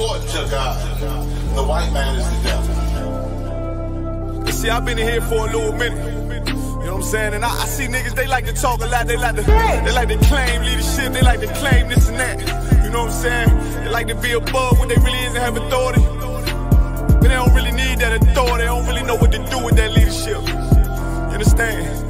court to God. The white man is the devil. See, I've been in here for a little minute. You know what I'm saying? And I see niggas, they like to talk a lot. They like to claim leadership. They like to claim this and that. You know what I'm saying? They like to be above what they really is and have authority. But they don't really need that authority. They don't really know what to do with that leadership. You understand?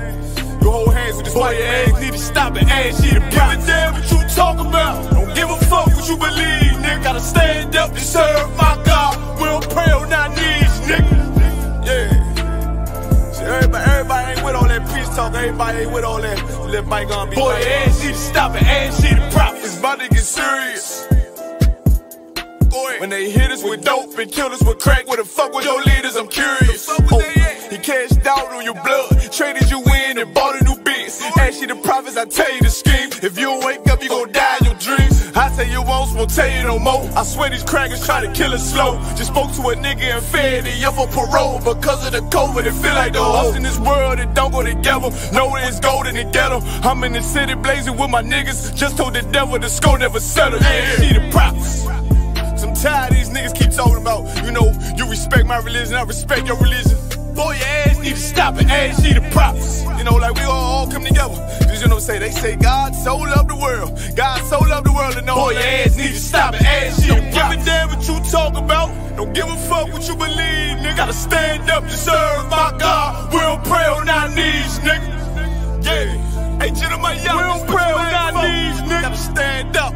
You hold hands with this white man. Need to stop it. Ask you to give a damn what you talk about. Don't give a fuck what you believe, nigga. Gotta stand up to serve my God. We don't pray on our knees, nigga. Yeah. Everybody ain't with all that peace talk. Everybody ain't with all that. Let bygone be. Boy, ass need to stop it. Ass need to prop. It's about to get serious. When they hit us with dope and kill us with crack, where the fuck with your leaders? I'm curious. He cashed out on your blood, traded you in and bought a new biz. Ask you the prophets, I tell you the scheme. If you don't wake up, you gon' die in your dreams. I tell you once, won't tell you no more. I swear these crackers try to kill us slow. Just spoke to a nigga and fed he up for parole because of the COVID. It feel like the host in this world that don't go together. Know that it's gold in the ghetto. I'm in the city blazing with my niggas. Just told the devil the score never settled. Yeah, see the prophets. I'm tired of these niggas keep talking about, you know, you respect my religion, I respect your religion. Boy, your ass need to stop it, ass need the props. You know, like we all come together. Cause you know, they say God so loved the world. God so loved the world, and know boy, your ass need to stop it, ass need the props. Don't give a damn what you talk about. Don't give a fuck what you believe, nigga. Gotta stand up to serve my God. We don't pray on our knees, nigga. Yeah. Hey, gentlemen, y'all, we don't pray on our knees, nigga. Gotta stand up.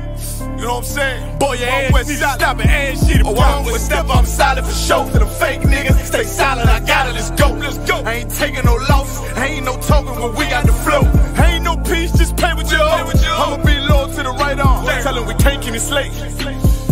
You know what I'm saying? Boy, your ass need to stop it, ass shit. Oh, I'm with step, I'm solid for show. To the fake niggas, stay silent, I got it, let's go, let's go. I ain't taking no loss, ain't no token when we got the flow. Ain't no peace, just pay with your own. I'ma be loyal to the right arm. Tell him we can't keep it slate.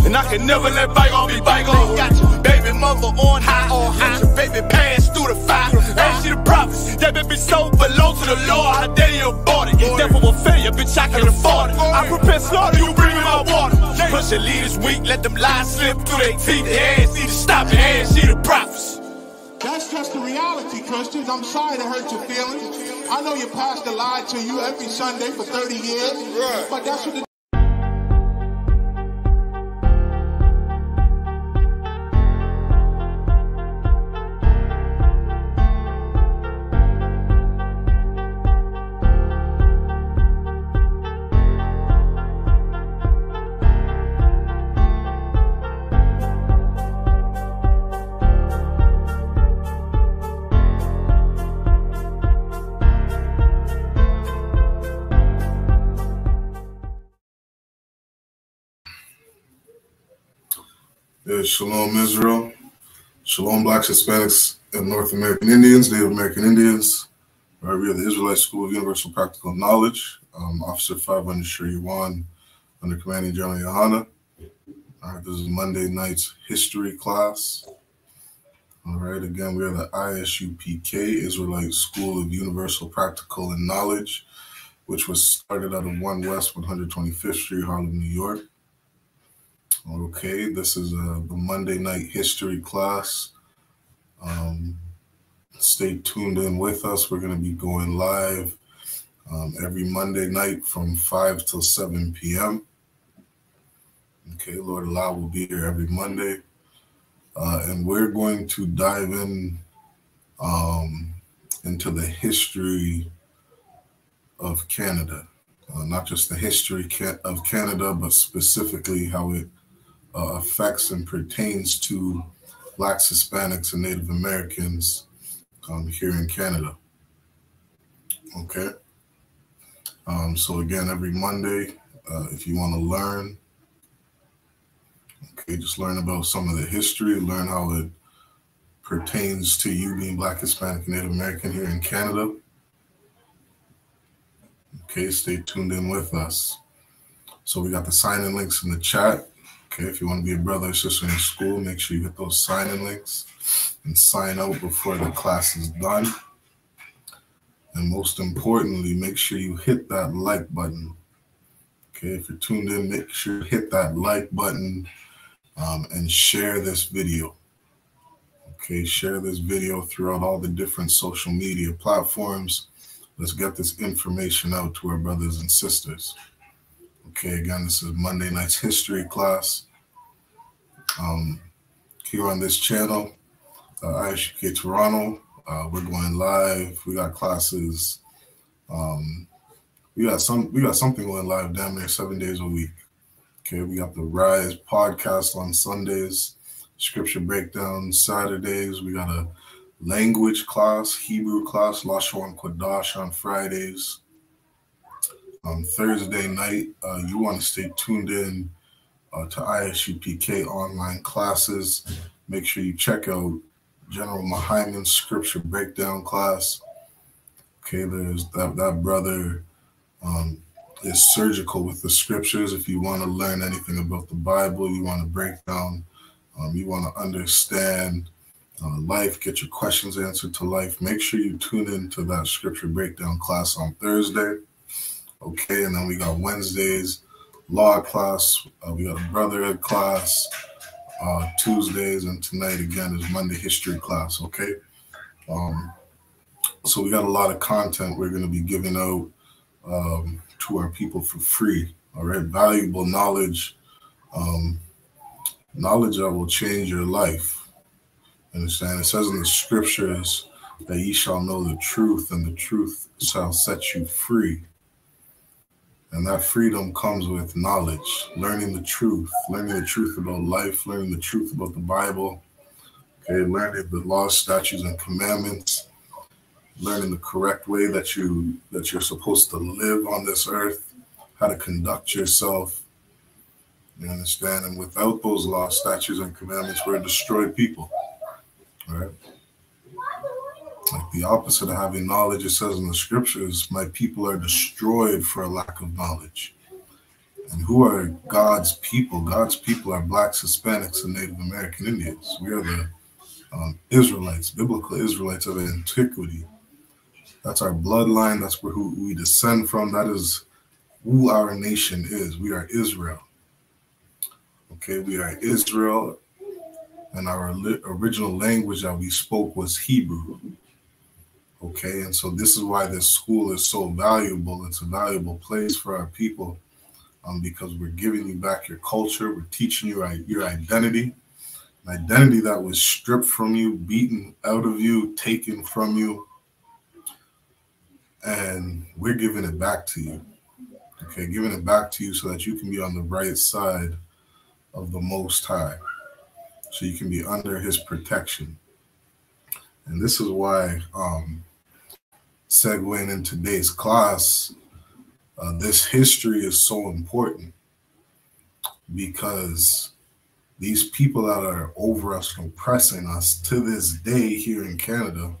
And I can never let bygone be bygone. Got your baby mother on high, got your baby pass through the fire. Ain't she the prophets? That baby so belong to the Lord. How dare you abort it? It's devil will fail you, bitch, I can afford it. I prepare slaughter, you bring me my water. Push your leaders weak, let them lies slip through their teeth. Their ass need to stop it, ass she the prophets. That's just the reality, Christians. I'm sorry to hurt your feelings. I know your pastor lied to you every Sunday for 30 years, but that's what the Shalom, Israel. Shalom, Blacks, Hispanics, and North American Indians, Native American Indians. We are the Israelite School of Universal Practical Knowledge. Officer 500 Sherry Wan, under Commanding General YAHANNA. All right, this is Monday night's history class. All right, again, we are the I.S.U.P.K, Israelite School of Universal Practical and Knowledge, which was started out of 1 West 125th Street, Harlem, New York. Okay, this is the Monday night history class. Stay tuned in with us. We're going to be going live every Monday night from 5 till 7 p.m. Okay, Lord allow, we'll be here every Monday. And we're going to dive in into the history of Canada. Not just the history of Canada, but specifically how it affects and pertains to Blacks, Hispanics, and Native Americans here in Canada. Okay. So again, every Monday, if you want to learn, okay, just learn about some of the history, learn how it pertains to you being Black, Hispanic, and Native American here in Canada. Okay, stay tuned in with us. So we got the sign-in links in the chat. Okay, if you want to be a brother or sister in school, make sure you hit those sign-in links and sign out before the class is done. And most importantly, make sure you hit that like button. Okay, if you're tuned in, make sure you hit that like button and share this video. Okay, share this video throughout all the different social media platforms. Let's get this information out to our brothers and sisters. Okay, again, this is Monday night's history class. Here on this channel, I.S.U.P.K Toronto. We're going live. We got classes. We got something going live damn near 7 days a week. Okay, we got the Rise podcast on Sundays, scripture breakdown Saturdays. We got a language class, Hebrew class, Lashon Kodash on Fridays. Thursday night, you want to stay tuned in to I.S.U.P.K online classes. Make sure you check out General Mahaiman's scripture breakdown class. Okay, there's that brother is surgical with the scriptures. If you want to learn anything about the Bible, you want to break down, you want to understand life, get your questions answered to life, make sure you tune into that scripture breakdown class on Thursday. Okay, and then we got Wednesdays, law class, we got a brotherhood class, Tuesdays, and tonight again is Monday history class. Okay, so we got a lot of content we're going to be giving out to our people for free. All right, valuable knowledge, knowledge that will change your life. Understand? It says in the scriptures that ye shall know the truth, and the truth shall set you free. And that freedom comes with knowledge, learning the truth about life, learning the truth about the Bible, okay, learning the laws, statutes, and commandments, learning the correct way that you're supposed to live on this earth, how to conduct yourself. You understand? And without those laws, statutes, and commandments, we're a destroyed people. All right? Like the opposite of having knowledge, it says in the scriptures, my people are destroyed for a lack of knowledge. And who are God's people? God's people are blacks, Hispanics, and Native American Indians. We are the Israelites, biblical Israelites of antiquity. That's our bloodline. That's who we descend from. That is who our nation is. We are Israel. Okay, we are Israel, and our original language that we spoke was Hebrew. Okay, and so this is why this school is so valuable. It's a valuable place for our people because we're giving you back your culture. We're teaching you your identity, an identity that was stripped from you, beaten out of you, taken from you. And we're giving it back to you, okay? Giving it back to you so that you can be on the right side of the Most High, so you can be under His protection. And this is why, segueing in today's class, this history is so important, because these people that are over us and oppressing us to this day here in Canada,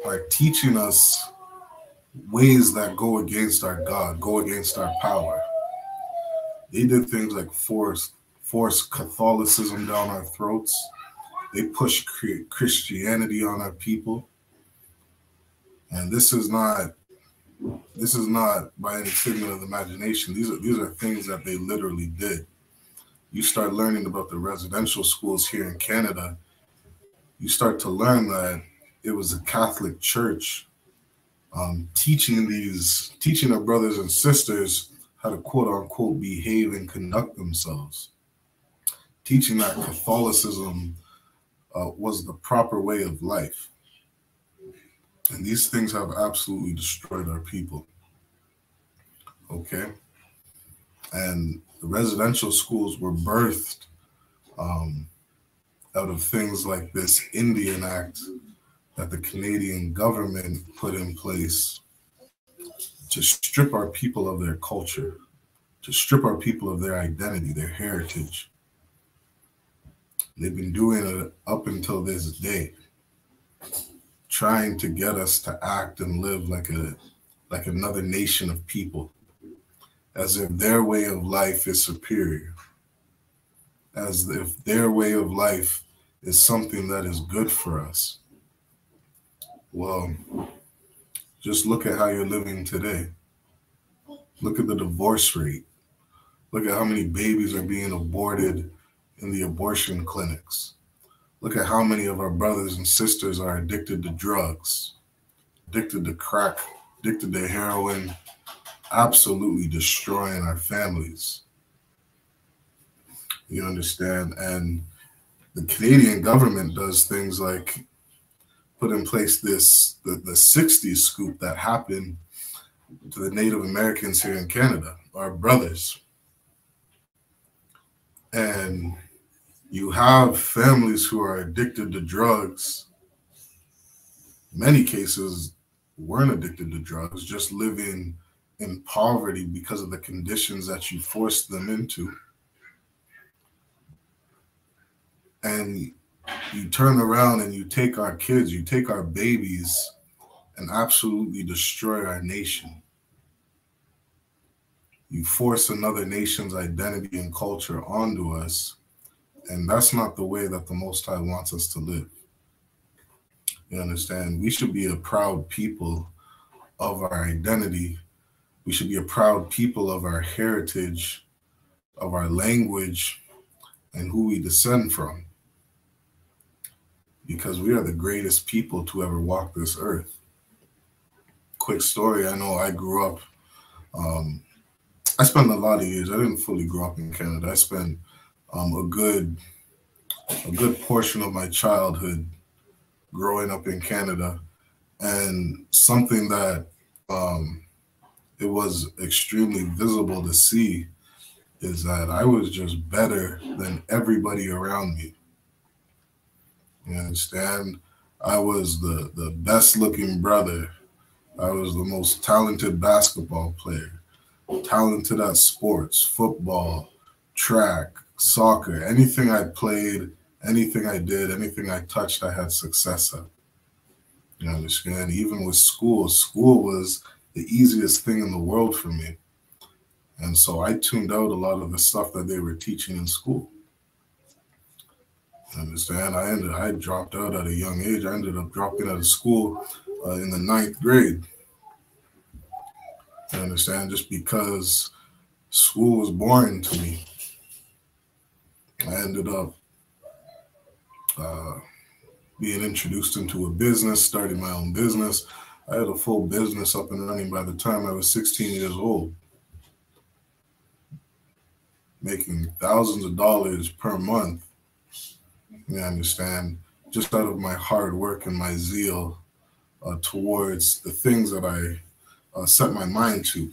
are teaching us ways that go against our God, go against our power. They did things like force Catholicism down our throats. They push Christianity on our people. And this is not by any figment of the imagination. These are things that they literally did. You start learning about the residential schools here in Canada, you start to learn that it was a Catholic church teaching our brothers and sisters how to quote unquote behave and conduct themselves, teaching that Catholicism was the proper way of life. And these things have absolutely destroyed our people. Okay, and the residential schools were birthed out of things like this Indian Act that the Canadian government put in place to strip our people of their culture, to strip our people of their identity, their heritage. They've been doing it up until this day, trying to get us to act and live like another nation of people, as if their way of life is superior, as if their way of life is something that is good for us. Well, just look at how you're living today. Look at the divorce rate. Look at how many babies are being aborted in the abortion clinics. Look at how many of our brothers and sisters are addicted to drugs, addicted to crack, addicted to heroin, absolutely destroying our families. You understand? And the Canadian government does things like put in place the 60s scoop that happened to the Native Americans here in Canada, our brothers. And you have families who are addicted to drugs. Many cases weren't addicted to drugs, just living in poverty because of the conditions that you forced them into. And you turn around and you take our kids, you take our babies, and absolutely destroy our nation. You force another nation's identity and culture onto us, and that's not the way that the Most High wants us to live. You understand? We should be a proud people of our identity. We should be a proud people of our heritage, of our language, and who we descend from. Because we are the greatest people to ever walk this earth. Quick story, I know I grew up, I spent a lot of years, I didn't fully grow up in Canada. I spent a good portion of my childhood growing up in Canada. And something that it was extremely visible to see is that I was just better than everybody around me. You understand? I was the best looking brother. I was the most talented basketball player, talented at sports, football, track, soccer. Anything I played, anything I did, anything I touched, I had success at. You understand? Even with school was the easiest thing in the world for me. And so I tuned out a lot of the stuff that they were teaching in school. You understand? I dropped out at a young age. I ended up dropping out of school in the 9th grade. You understand? Just because school was boring to me. I ended up being introduced into a business, starting my own business. I had a full business up and running by the time I was 16 years old, making thousands of dollars per month. You understand? Just out of my hard work and my zeal towards the things that I set my mind to,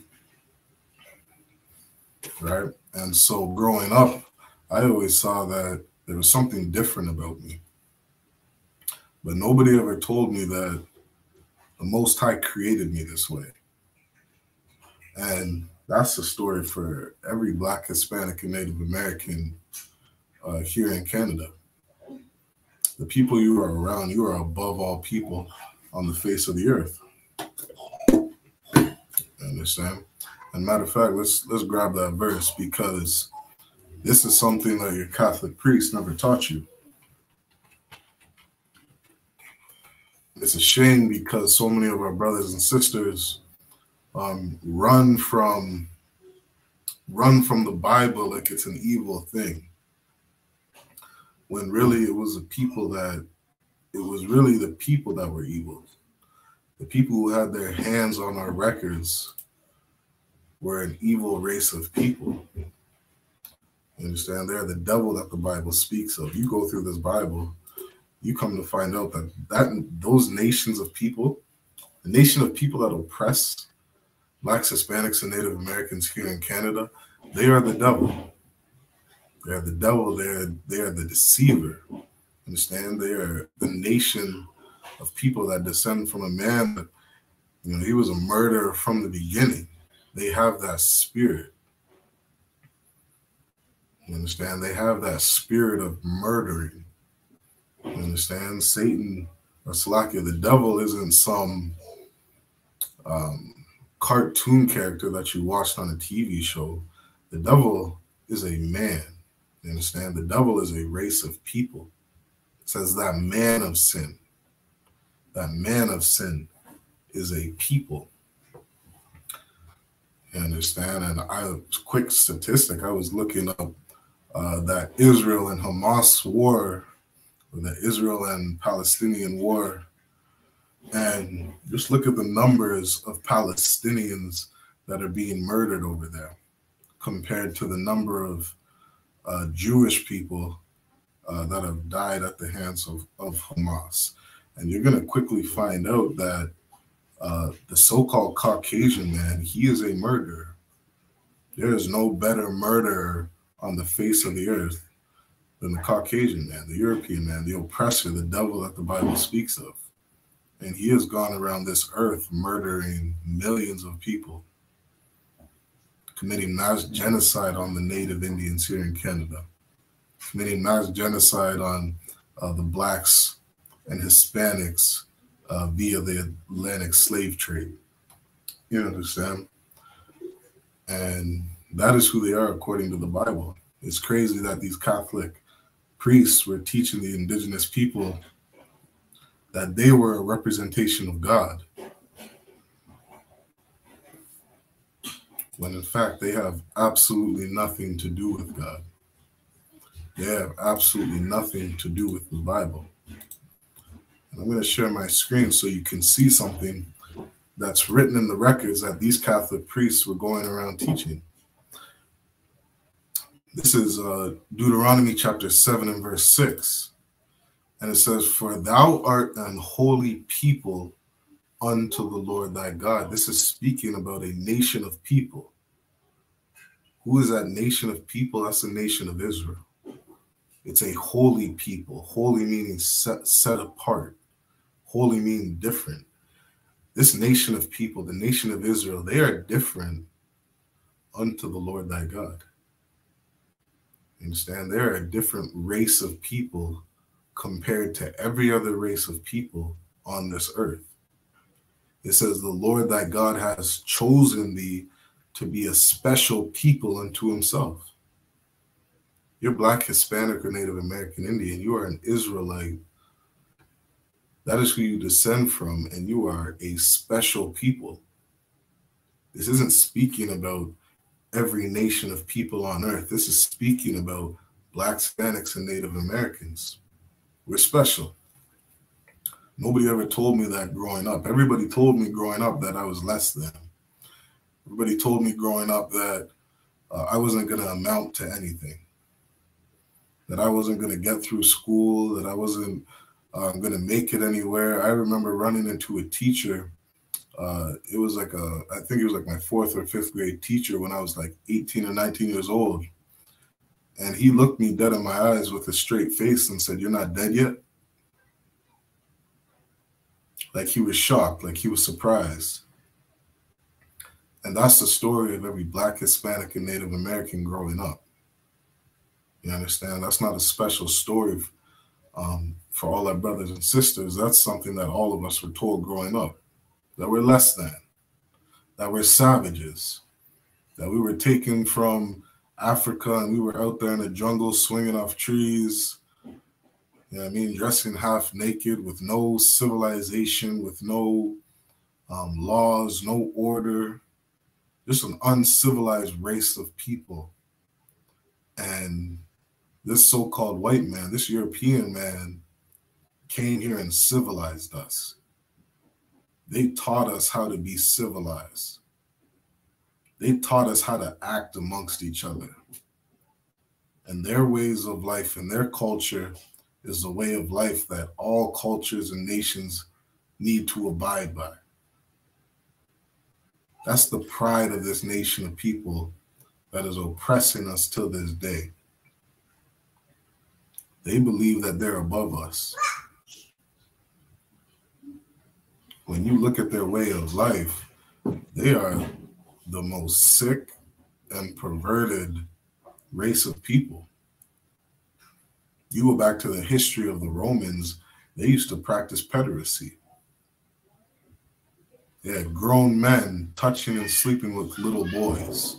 right? And so growing up, I always saw that there was something different about me. But nobody ever told me that the Most High created me this way. And that's the story for every Black, Hispanic, and Native American here in Canada. The people you are around, you are above all people on the face of the earth. Understand? And matter of fact, let's grab that verse, because this is something that your Catholic priest never taught you. It's a shame because so many of our brothers and sisters run from the Bible like it's an evil thing, when really it was really the people that were evil. The people who had their hands on our records were an evil race of people. You understand? They're the devil that the Bible speaks of. You go through this Bible, you come to find out that those nations of people, the nation of people that oppress Blacks, Hispanics, and Native Americans here in Canada, they are the devil. They are the devil. They are the deceiver. Understand? They are the nation of people that descend from a man that, you know, he was a murderer from the beginning. They have that spirit. You understand? They have that spirit of murdering. You understand? Satan, or Salakia, the devil isn't some cartoon character that you watched on a TV show. The devil is a man. You understand? The devil is a race of people. It says that man of sin. That man of sin is a people. You understand? And quick statistic, I was looking up that Israel and Hamas war, or the Israel and Palestinian war, and just look at the numbers of Palestinians that are being murdered over there compared to the number of Jewish people that have died at the hands of Hamas. And you're going to quickly find out that the so-called Caucasian man, he is a murderer. There is no better murderer on the face of the earth than the Caucasian man, the European man, the oppressor, the devil that the Bible speaks of. And he has gone around this earth murdering millions of people, committing mass genocide on the native Indians here in Canada, committing mass genocide on the blacks and Hispanics via the Atlantic slave trade. You understand? And that is who they are according to the Bible. It's crazy that these Catholic priests were teaching the indigenous people that they were a representation of God, when in fact they have absolutely nothing to do with God. They have absolutely nothing to do with the Bible. And I'm going to share my screen so you can see something that's written in the records that these Catholic priests were going around teaching. This is Deuteronomy chapter 7 and verse 6. And it says, "For thou art an holy people unto the Lord thy God." This is speaking about a nation of people. Who is that nation of people? That's the nation of Israel. It's a holy people. Holy meaning set apart. Holy meaning different. This nation of people, the nation of Israel, they are different unto the Lord thy God. You understand? They're a different race of people compared to every other race of people on this earth. It says, "The Lord thy God has chosen thee to be a special people unto himself." You're Black, Hispanic, or Native American Indian. You are an Israelite. That is who you descend from, and you are a special people. This isn't speaking about every nation of people on earth. This is speaking about Blacks, Hispanics, and Native Americans. We're special. Nobody ever told me that growing up. Everybody told me growing up that I was less than. Everybody told me growing up that I wasn't going to amount to anything, that I wasn't going to get through school, that I wasn't going to make it anywhere. I remember running into a teacher. It was like I think it was like my 4th or 5th grade teacher when I was like 18 or 19 years old. And he looked me dead in my eyes with a straight face and said, "You're not dead yet?" Like he was shocked, like he was surprised. And that's the story of every Black, Hispanic, and Native American growing up. You understand? That's not a special story for all our brothers and sisters. That's something that all of us were told growing up, that we're less than, that we're savages, that we were taken from Africa and we were out there in the jungle swinging off trees, you know what I mean, dressing half naked with no civilization, with no laws, no order, just an uncivilized race of people. And this so-called white man, this European man, came here and civilized us. They taught us how to be civilized. They taught us how to act amongst each other. And their ways of life and their culture is the way of life that all cultures and nations need to abide by. That's the pride of this nation of people that is oppressing us till this day. They believe that they're above us. When you look at their way of life, they are the most sick and perverted race of people. You go back to the history of the Romans, they used to practice pederasty. They had grown men touching and sleeping with little boys.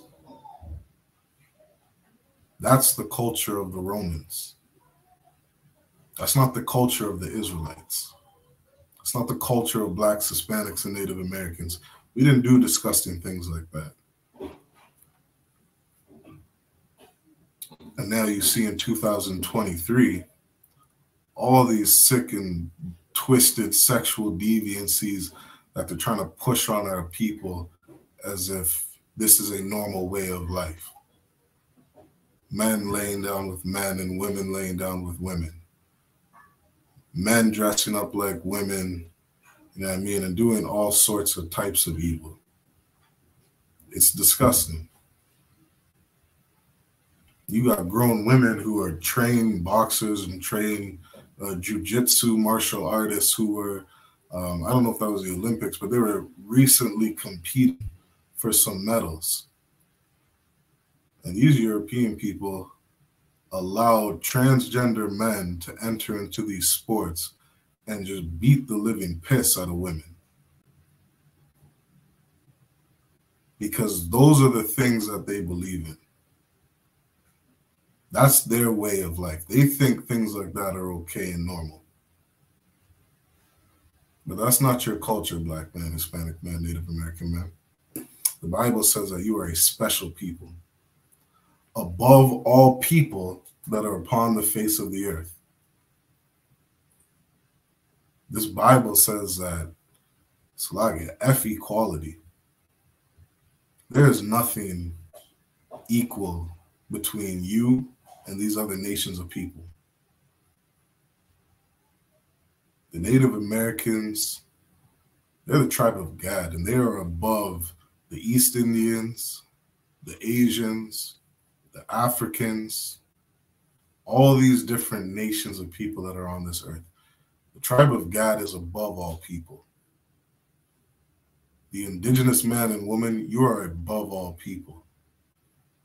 That's the culture of the Romans. That's not the culture of the Israelites. It's not the culture of Blacks, Hispanics, and Native Americans. We didn't do disgusting things like that. And now you see in 2023, all these sick and twisted sexual deviancies that they're trying to push on our people as if this is a normal way of life. Men laying down with men and women laying down with women. Men dressing up like women, you know what I mean, and doing all sorts of types of evil. It's disgusting. You got grown women who are trained boxers and trained jiu-jitsu martial artists who were, I don't know if that was the Olympics, but they were recently competing for some medals. And these European people allowed transgender men to enter into these sports and just beat the living piss out of women. Because those are the things that they believe in. That's their way of life. They think things like that are okay and normal. But that's not your culture, Black man, Hispanic man, Native American man. The Bible says that you are a special people, above all people that are upon the face of the earth. This Bible says that it's like F equality. There is nothing equal between you and these other nations of people. The Native Americans, they're the tribe of Gad, and they are above the East Indians, the Asians, the Africans, all these different nations of people that are on this earth. The tribe of Gad is above all people. The indigenous man and woman, you are above all people.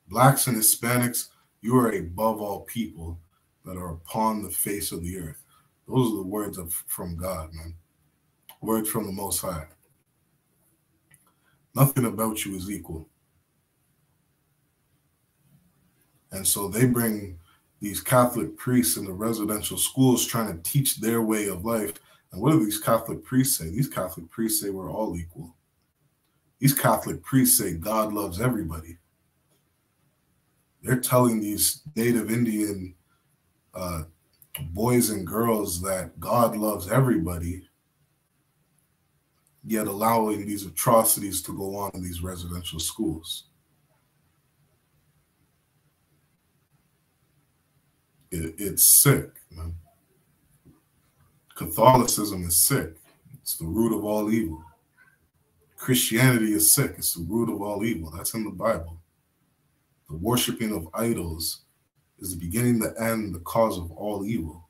Blacks and Hispanics, you are above all people that are upon the face of the earth. Those are the words from God, man. Words from the Most High. Nothing about you is equal. And so they bring these Catholic priests in the residential schools trying to teach their way of life. And what do these Catholic priests say? These Catholic priests say we're all equal. These Catholic priests say God loves everybody. They're telling these Native Indian boys and girls that God loves everybody, yet allowing these atrocities to go on in these residential schools. It's sick, man. Catholicism is sick. It's the root of all evil. Christianity is sick. It's the root of all evil. That's in the Bible. The worshiping of idols is the beginning, the end, the cause of all evil.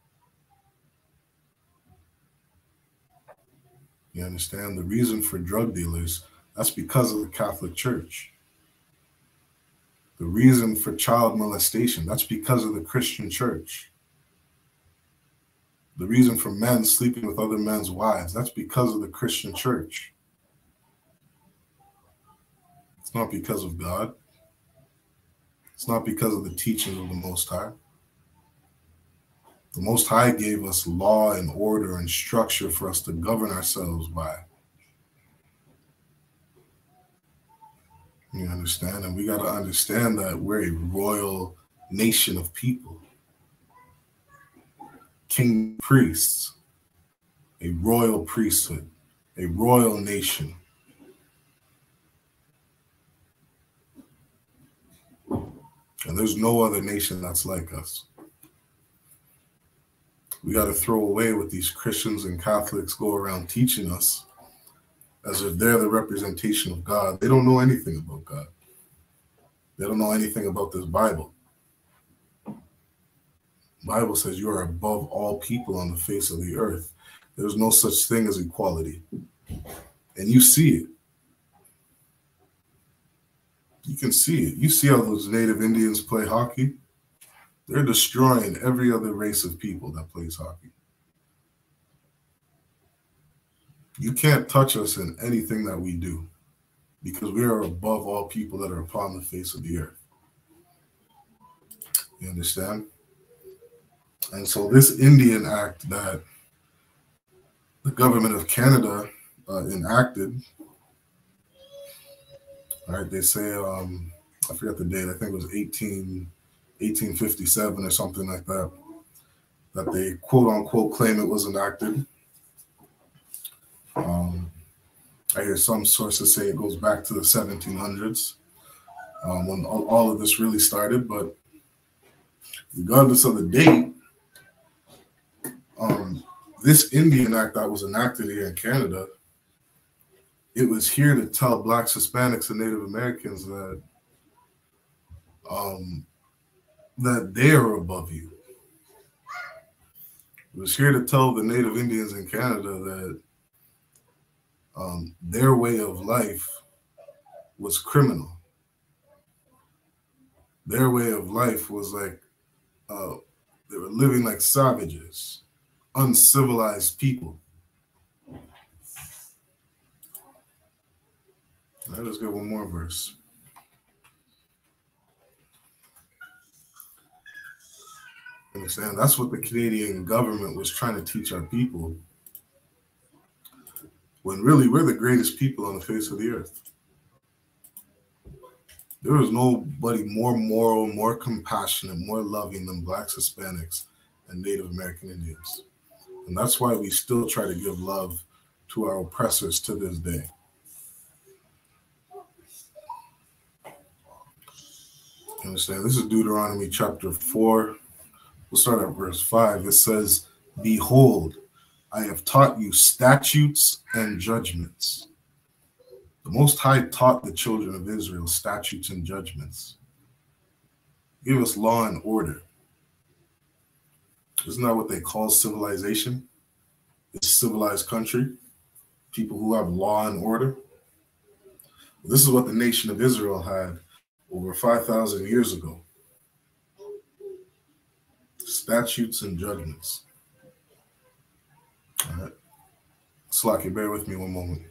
You understand? The reason for drug dealers, that's because of the Catholic Church. The reason for child molestation, that's because of the Christian Church. The reason for men sleeping with other men's wives, that's because of the Christian Church. It's not because of God. It's not because of the teachings of the Most High. The Most High gave us law and order and structure for us to govern ourselves by. You understand? And we got to understand that we're a royal nation of people. King priests, a royal priesthood, a royal nation. And there's no other nation that's like us. We got to throw away what these Christians and Catholics go around teaching us as if they're the representation of God. They don't know anything about God. They don't know anything about this Bible. The Bible says you are above all people on the face of the earth. There's no such thing as equality. And you see it. You can see it. You see how those Native Indians play hockey? They're destroying every other race of people that plays hockey. You can't touch us in anything that we do because we are above all people that are upon the face of the earth. You understand? And so this Indian Act that the government of Canada enacted, all right, they say, I forget the date, I think it was 1857 or something like that, that they quote unquote claim it was enacted. I hear some sources say it goes back to the 1700s when all of this really started, but regardless of the date, this Indian Act that was enacted here in Canada, it was here to tell Blacks, Hispanics, and Native Americans that that they are above you. It was here to tell the Native Indians in Canada that their way of life was criminal. Their way of life was like they were living like savages, uncivilized people. All right, let's get one more verse. Understand? That's what the Canadian government was trying to teach our people, when really we're the greatest people on the face of the earth. There is nobody more moral, more compassionate, more loving than Blacks, Hispanics, and Native American Indians. And that's why we still try to give love to our oppressors to this day. You understand? This is Deuteronomy chapter 4. We'll start at verse 5. It says, "Behold, I have taught you statutes and judgments." The Most High taught the children of Israel statutes and judgments. He gave us law and order. Isn't that what they call civilization? It's a civilized country, people who have law and order. This is what the nation of Israel had over 5,000 years ago. Statutes and judgments. All right. Slacky, bear with me one moment.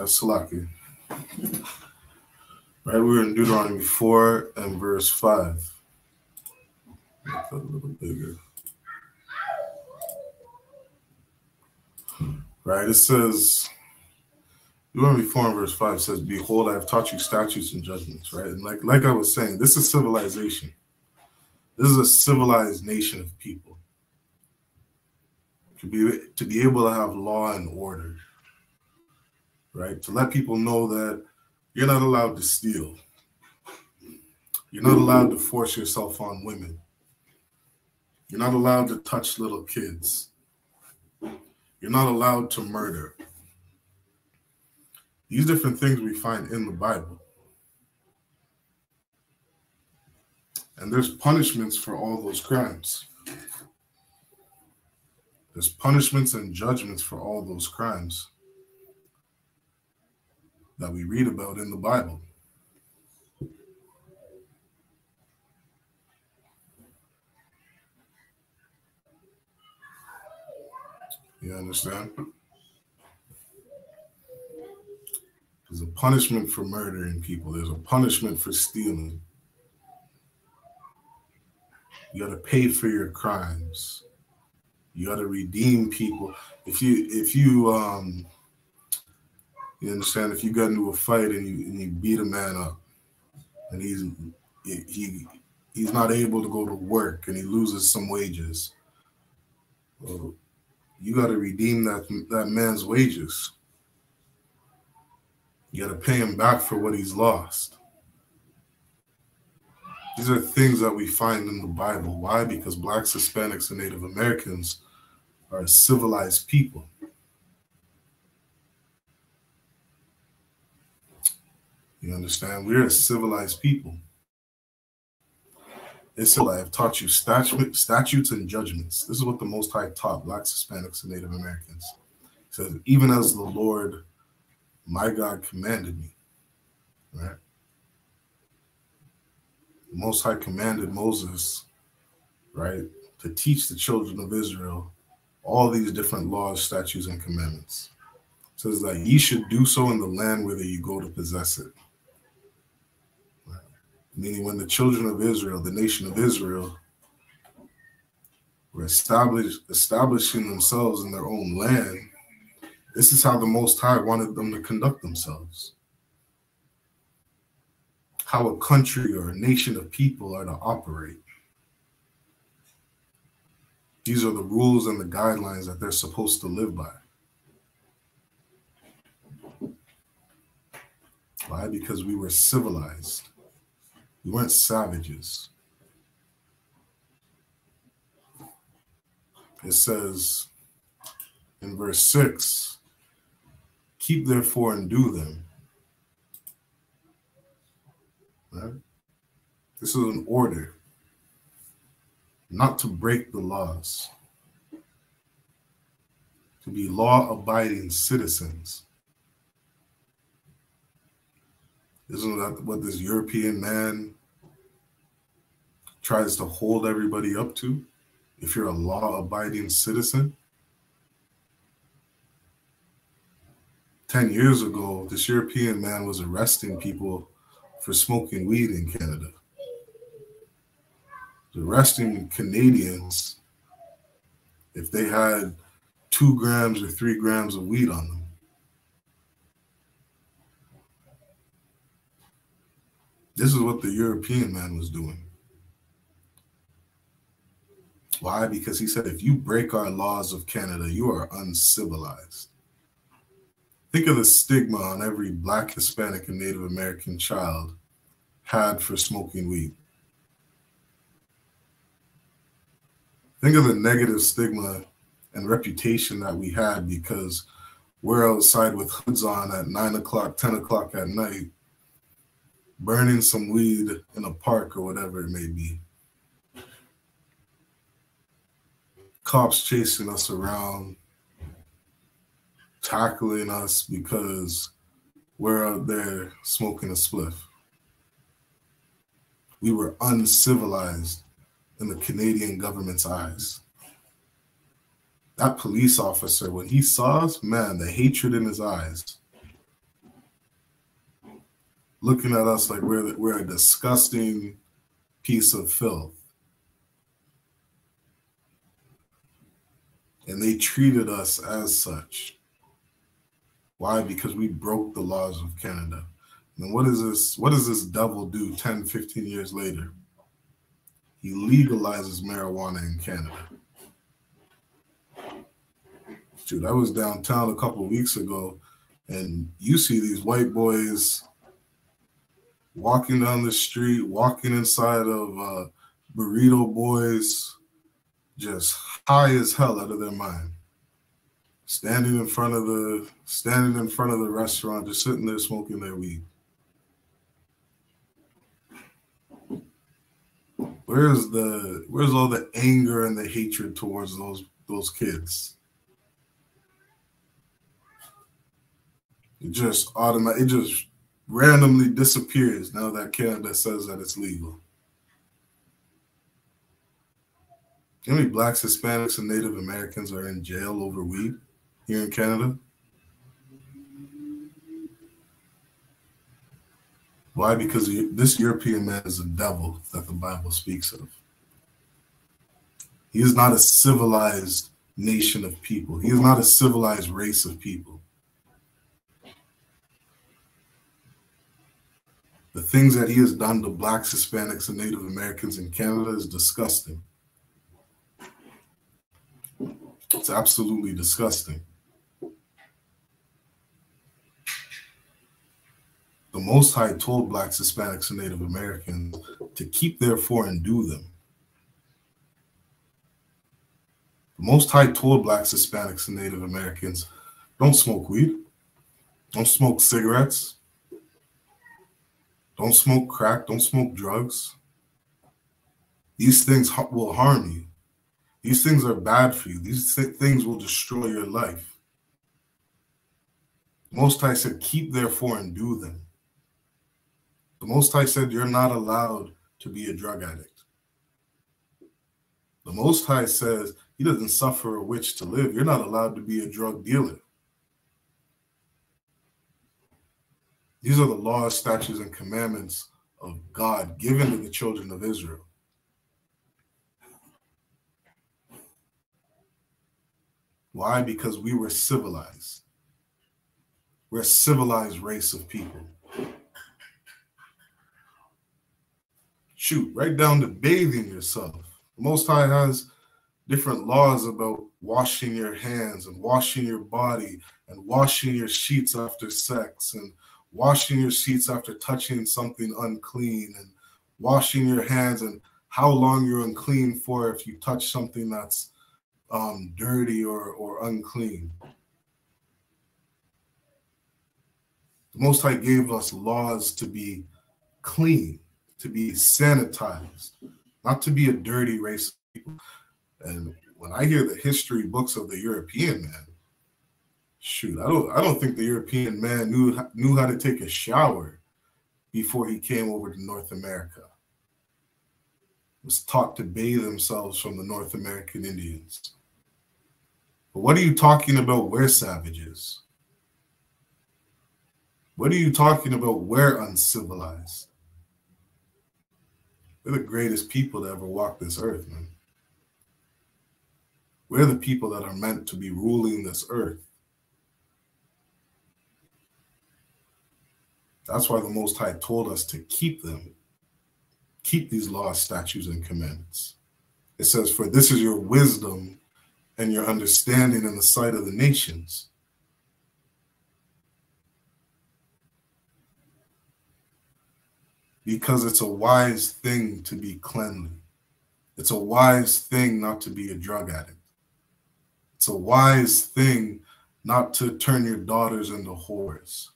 Salaki. Right, we're in Deuteronomy 4 and verse 5. Make that a little bigger. Right, it says, Deuteronomy 4 and verse 5 says, "Behold, I have taught you statutes and judgments." Right, and like I was saying, this is civilization. This is a civilized nation of people. To be able to have law and order. Right, to let people know that you're not allowed to steal. You're not allowed to force yourself on women. You're not allowed to touch little kids. You're not allowed to murder. These different things we find in the Bible. And there's punishments for all those crimes. There's punishments and judgments for all those crimes that we read about in the Bible. You understand? There's a punishment for murdering people. There's a punishment for stealing. You got to pay for your crimes. You got to redeem people. If you understand, if you got into a fight and you beat a man up, and he's not able to go to work and he loses some wages, well, you got to redeem that man's wages. You got to pay him back for what he's lost. These are things that we find in the Bible. Why? Because Blacks, Hispanics, and Native Americans are a civilized people. You understand? We're a civilized people. It's I have taught you statutes and judgments. This is what the Most High taught Blacks, Hispanics, and Native Americans. He says, even as the Lord my God commanded me, right? The Most High commanded Moses, right, to teach the children of Israel all these different laws, statutes, and commandments. It says that ye should do so in the land whither you go to possess it. Right? Meaning when the children of Israel, the nation of Israel, were establishing themselves in their own land, this is how the Most High wanted them to conduct themselves. How a country or a nation of people are to operate. These are the rules and the guidelines that they're supposed to live by. Why? Because we were civilized. We weren't savages. It says in verse 6, keep therefore and do them. Right? This is an order, not to break the laws, to be law-abiding citizens. Isn't that what this European man tries to hold everybody up to? If you're a law-abiding citizen? 10 years ago, this European man was arresting people for smoking weed in Canada. Arresting Canadians if they had 2 grams or 3 grams of weed on them. This is what the European man was doing. Why? Because he said, if you break our laws of Canada, you are uncivilized. Think of the stigma on every Black, Hispanic, and Native American child had for smoking weed. Think of the negative stigma and reputation that we had because we're outside with hoods on at 9 o'clock, 10 o'clock at night, burning some weed in a park or whatever it may be. Cops chasing us around, tackling us because we're out there smoking a spliff. We were uncivilized in the Canadian government's eyes. That police officer, when he saw us, man, the hatred in his eyes, looking at us like we're a disgusting piece of filth. And they treated us as such. Why? Because we broke the laws of Canada. And what is this? What does this devil do 10, 15 years later? He legalizes marijuana in Canada. Dude, I was downtown a couple of weeks ago, and you see these white boys walking down the street, walking inside of Burrito Boys, just high as hell out of their mind. Standing in front of the restaurant, just sitting there smoking their weed. Where's all the anger and the hatred towards those kids? It just randomly disappears now that Canada says that it's legal. How many Blacks, Hispanics, and Native Americans are in jail over weed here in Canada? Why? Because this European man is a devil that the Bible speaks of. He is not a civilized nation of people. He is not a civilized race of people. The things that he has done to Blacks, Hispanics, and Native Americans in Canada is disgusting. It's absolutely disgusting. The Most High told Blacks, Hispanics, and Native Americans to keep therefore and do them. The Most High told Blacks, Hispanics, and Native Americans, don't smoke weed, don't smoke cigarettes, don't smoke crack, don't smoke drugs. These things will harm you. These things are bad for you. These things will destroy your life. The Most High said, keep therefore and do them. The Most High said, you're not allowed to be a drug addict. The Most High says he doesn't suffer a witch to live. You're not allowed to be a drug dealer. These are the laws, statutes, and commandments of God given to the children of Israel. Why? Because we were civilized. We're a civilized race of people. Shoot, right down to bathing yourself. The Most High has different laws about washing your hands and washing your body and washing your sheets after sex and washing your sheets after touching something unclean and washing your hands and how long you're unclean for if you touch something that's dirty or unclean. The Most High gave us laws to be clean, to be sanitized, not to be a dirty race of people. And when I hear the history books of the European man, shoot, I don't think the European man knew how to take a shower before he came over to North America. Was taught to bathe themselves from the North American Indians. But what are you talking about? We're savages. What are you talking about? We're uncivilized. We're the greatest people to ever walk this earth, man. We're the people that are meant to be ruling this earth. That's why the Most High told us to keep them. Keep these laws, statutes, and commandments. It says, for this is your wisdom and your understanding in the sight of the nations. Because it's a wise thing to be cleanly. It's a wise thing not to be a drug addict. It's a wise thing not to turn your daughters into whores.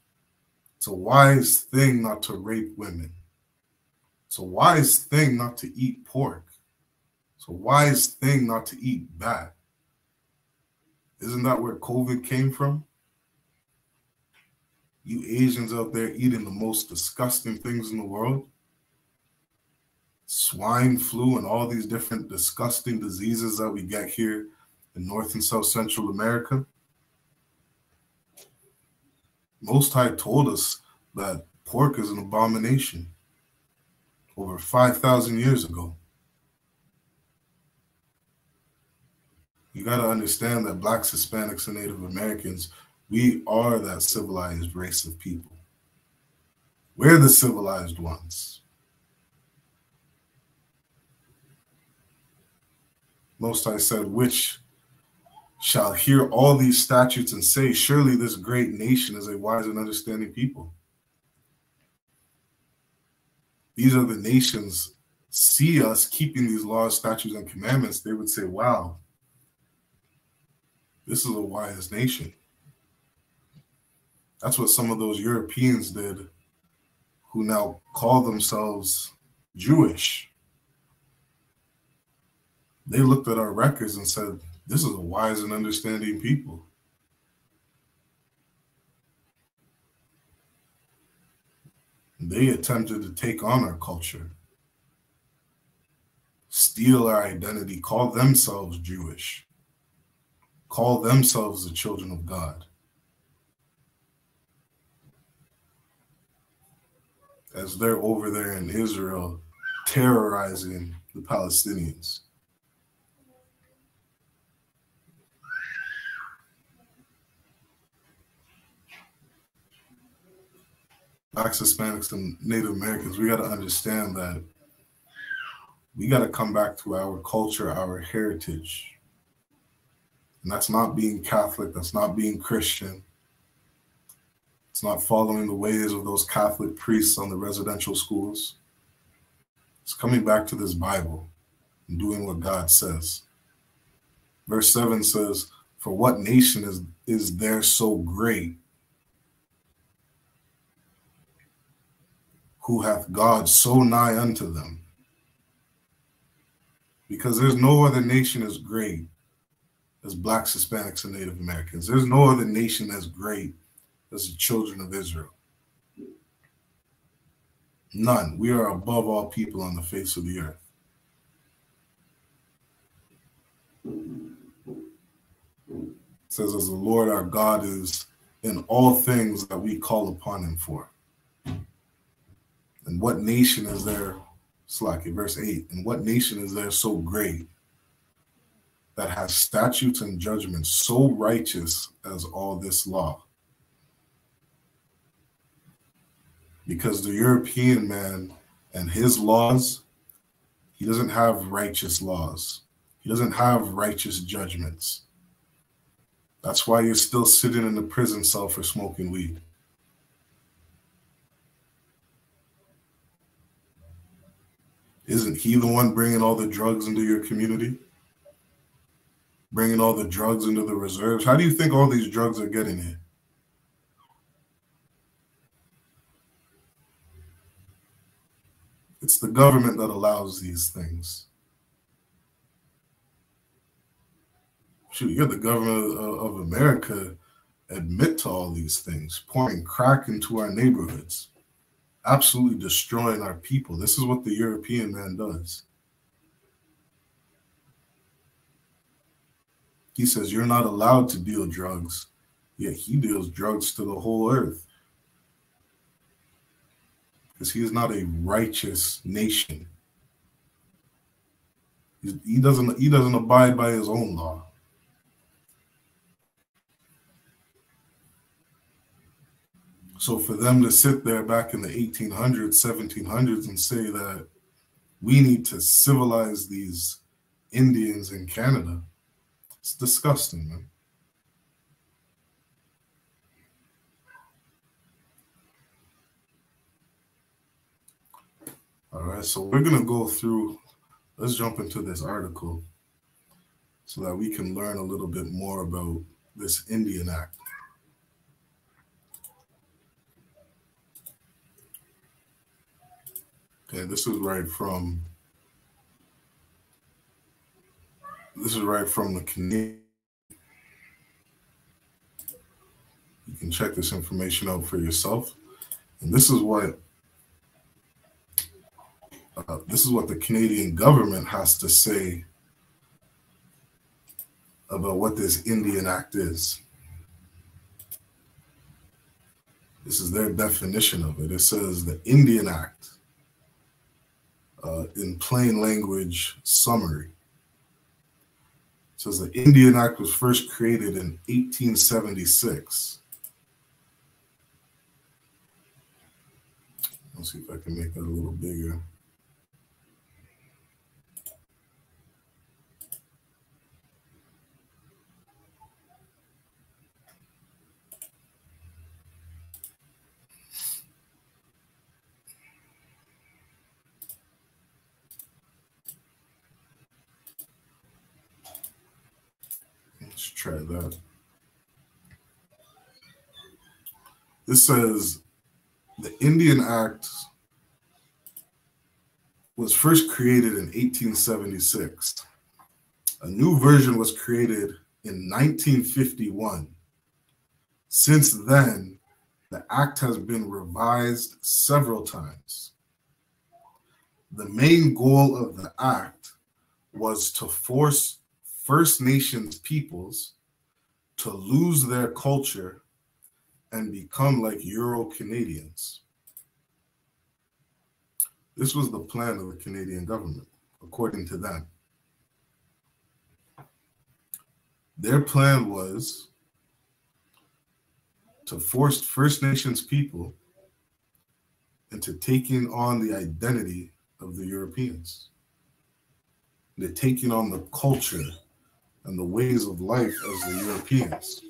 It's a wise thing not to rape women. It's a wise thing not to eat pork. It's a wise thing not to eat bat. Isn't that where COVID came from? You Asians out there eating the most disgusting things in the world. Swine flu and all these different disgusting diseases that we get here in North and South Central America. Most High told us that pork is an abomination over 5,000 years ago. You got to understand that Blacks, Hispanics, and Native Americans, we are that civilized race of people. We're the civilized ones. Most High said, which shall hear all these statutes and say, surely this great nation is a wise and understanding people. These are the nations see us keeping these laws, statutes, and commandments. They would say, wow, this is a wise nation. That's what some of those Europeans did who now call themselves Jewish. They looked at our records and said, this is a wise and understanding people. They attempted to take on our culture, steal our identity, call themselves Jewish, call themselves the children of God. As they're over there in Israel terrorizing the Palestinians. Blacks, Hispanics, and Native Americans, we got to understand that we got to come back to our culture, our heritage. And that's not being Catholic, that's not being Christian. It's not following the ways of those Catholic priests on the residential schools. It's coming back to this Bible and doing what God says. Verse 7 says, for what nation is there so great, who hath God so nigh unto them? Because there's no other nation as great as Blacks, Hispanics, and Native Americans. There's no other nation as great as the children of Israel. None. We are above all people on the face of the earth. It says, as the Lord our God is in all things that we call upon him for. And what nation is there, Slaki, verse 8, and what nation is there so great that has statutes and judgments so righteous as all this law? Because the European man and his laws, he doesn't have righteous laws. He doesn't have righteous judgments. That's why you're still sitting in the prison cell for smoking weed. Isn't he the one bringing all the drugs into your community? Bringing all the drugs into the reserves? How do you think all these drugs are getting here? It's the government that allows these things. Shoot, you got the government of America admit to all these things, pouring crack into our neighborhoods, absolutely destroying our people. This is what the European man does. He says you're not allowed to deal drugs, yet he deals drugs to the whole earth. Because he is not a righteous nation. He doesn't abide by his own law. So for them to sit there back in the 1800s, 1700s and say that we need to civilize these Indians in Canada, it's disgusting, man. All right, so we're going to go through, let's jump into this article so that we can learn a little bit more about this Indian Act. Okay, this is right from the Canadian. You can check this information out for yourself. And this is what the Canadian government has to say about what this Indian Act is. This is their definition of it. It says the Indian Act, in plain language summary. It says the Indian Act was first created in 1876. Let's see if I can make that a little bigger. Let's try that. This says the Indian Act was first created in 1876. A new version was created in 1951. Since then, the Act has been revised several times. The main goal of the Act was to force First Nations peoples to lose their culture and become like Euro-Canadians. This was the plan of the Canadian government, according to them. Their plan was to force First Nations people into taking on the identity of the Europeans. They're taking on the culture and the ways of life as the Europeans.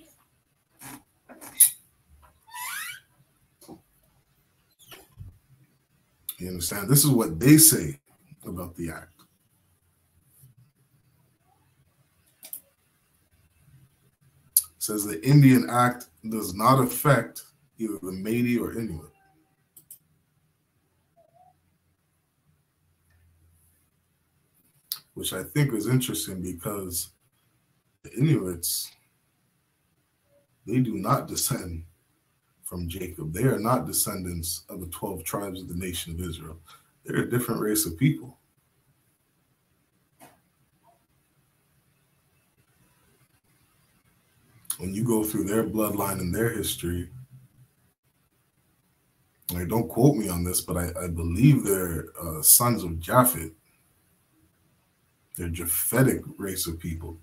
You understand? This is what they say about the Act. It says the Indian Act does not affect either the Métis or Inuit. Which I think is interesting because the Inuits, they do not descend from Jacob. They are not descendants of the 12 tribes of the nation of Israel. They're a different race of people. When you go through their bloodline and their history, like, don't quote me on this, but I believe they're sons of Japhet. They're Japhetic race of people.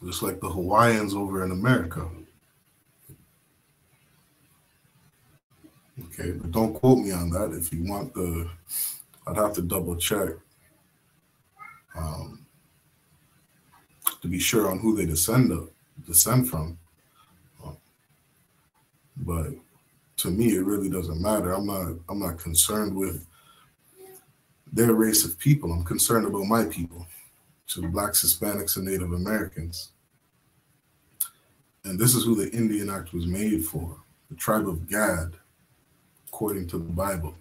Just like the Hawaiians over in America. Okay, but don't quote me on that. If you want I'd have to double check to be sure on who they descend from. But to me, it really doesn't matter. I'm not concerned with their race of people. I'm concerned about my people, which is Blacks, Hispanics, and Native Americans. And this is who the Indian Act was made for, the tribe of Gad, according to the Bible.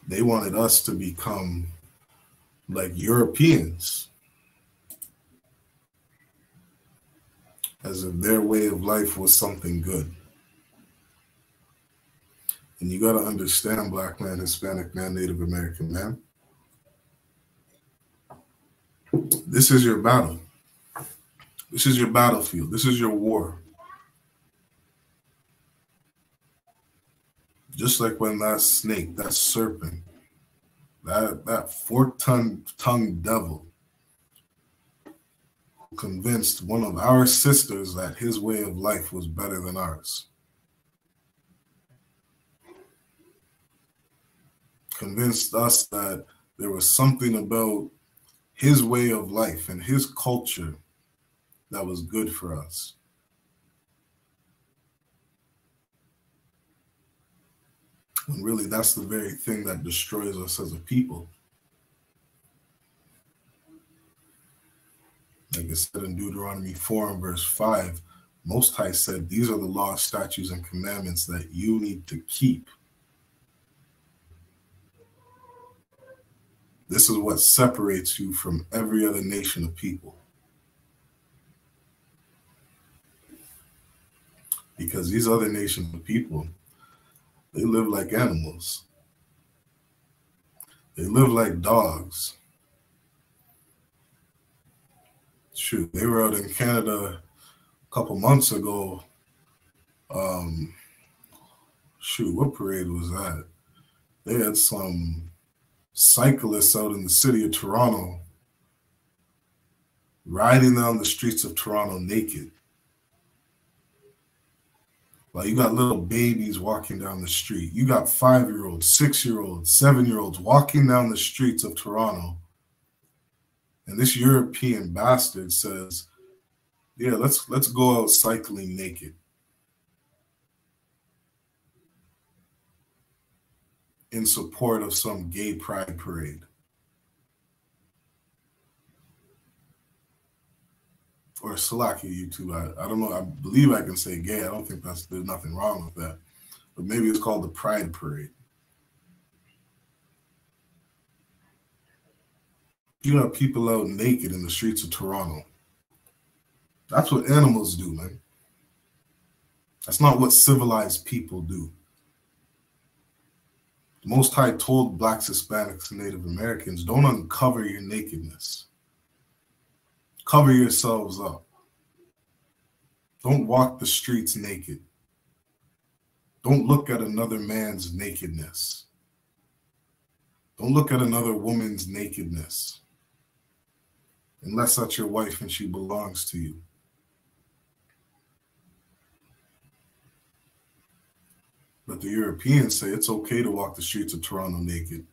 They wanted us to become like Europeans, as if their way of life was something good. And you got to understand, Black man, Hispanic man, Native American man, this is your battle. This is your battlefield. This is your war. Just like when that snake, that serpent, that fork-tongued devil convinced one of our sisters that his way of life was better than ours. Convinced us that there was something about his way of life and his culture that was good for us. And really, that's the very thing that destroys us as a people. Like it said in Deuteronomy 4 and verse 5, Most High said, these are the laws, statutes, and commandments that you need to keep. This is what separates you from every other nation of people. Because these other nations of people, they live like animals. They live like dogs. Shoot, they were out in Canada a couple months ago. Shoot, what parade was that? They had some cyclists out in the city of Toronto riding down the streets of Toronto naked. Like, you got little babies walking down the street. You got 5-year-olds, 6-year-olds, 7-year-olds walking down the streets of Toronto. And this European bastard says, yeah, let's go out cycling naked. In support of some gay pride parade. Or Salaki YouTube. I don't know. I believe I can say gay. I don't think there's nothing wrong with that. But maybe it's called the Pride Parade. You have people out naked in the streets of Toronto. That's what animals do, man. That's not what civilized people do. The Most High told Blacks, Hispanics, and Native Americans, don't uncover your nakedness. Cover yourselves up. Don't walk the streets naked. Don't look at another man's nakedness. Don't look at another woman's nakedness. Unless that's your wife and she belongs to you. But the Europeans say it's okay to walk the streets of Toronto naked.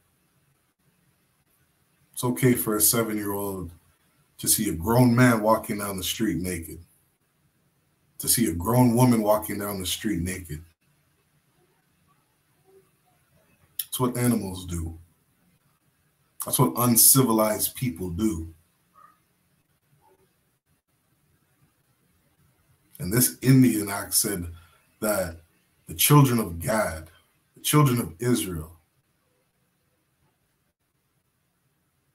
It's okay for a 7-year-old to see a grown man walking down the street naked. To see a grown woman walking down the street naked. That's what animals do. That's what uncivilized people do. And this Indian Act said that the children of Gad, the children of Israel,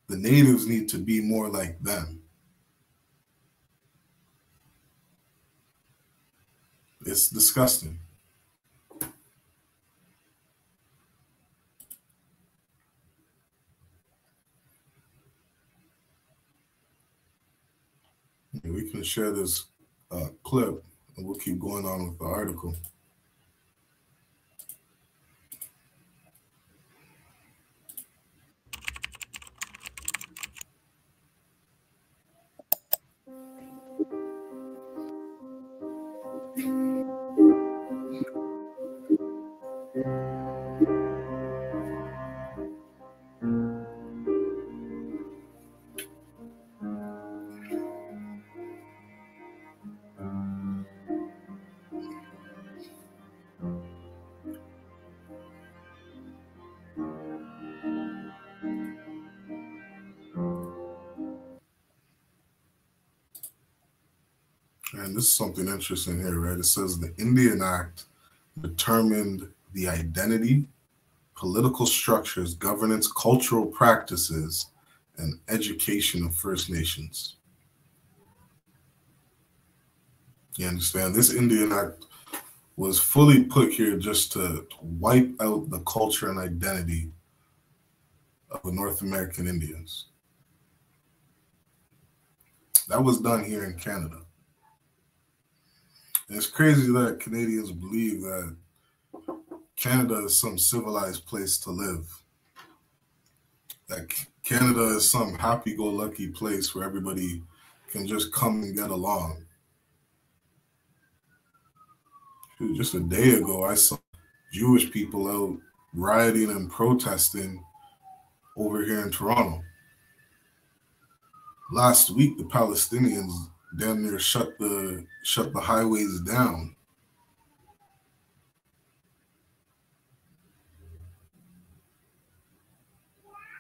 the natives need to be more like them. It's disgusting. We can share this clip, and we'll keep going on with the article. And this is something interesting here, right? It says the Indian Act determined the identity, political structures, governance, cultural practices, and education of First Nations. You understand? This Indian Act was fully put here just to wipe out the culture and identity of the North American Indians. That was done here in Canada. And it's crazy that Canadians believe that Canada is some civilized place to live. That Canada is some happy-go-lucky place where everybody can just come and get along. Just a day ago, I saw Jewish people out rioting and protesting over here in Toronto. Last week, the Palestinians damn near shut the highways down.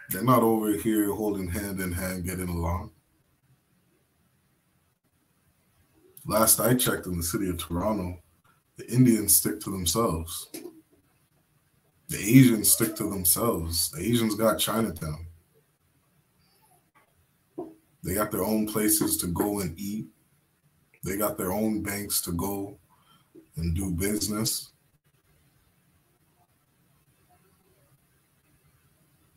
They're not over here holding hand in hand, getting along. Last I checked, in the city of Toronto, the Indians stick to themselves. The Asians stick to themselves. The Asians got Chinatown. They got their own places to go and eat. They got their own banks to go and do business.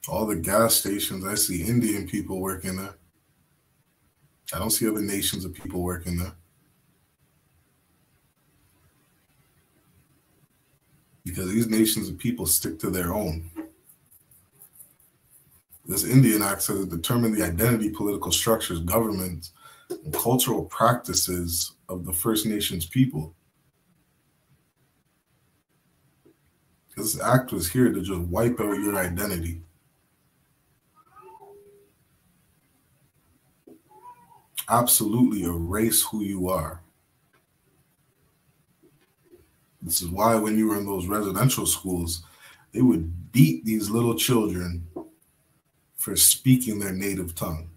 All the gas stations, I see Indian people working there. I don't see other nations of people working there. Because these nations of people stick to their own. This Indian Act says it determined the identity, political structures, government, and cultural practices of the First Nations people. This act was here to just wipe out your identity. Absolutely erase who you are. This is why when you were in those residential schools, they would beat these little children for speaking their native tongue.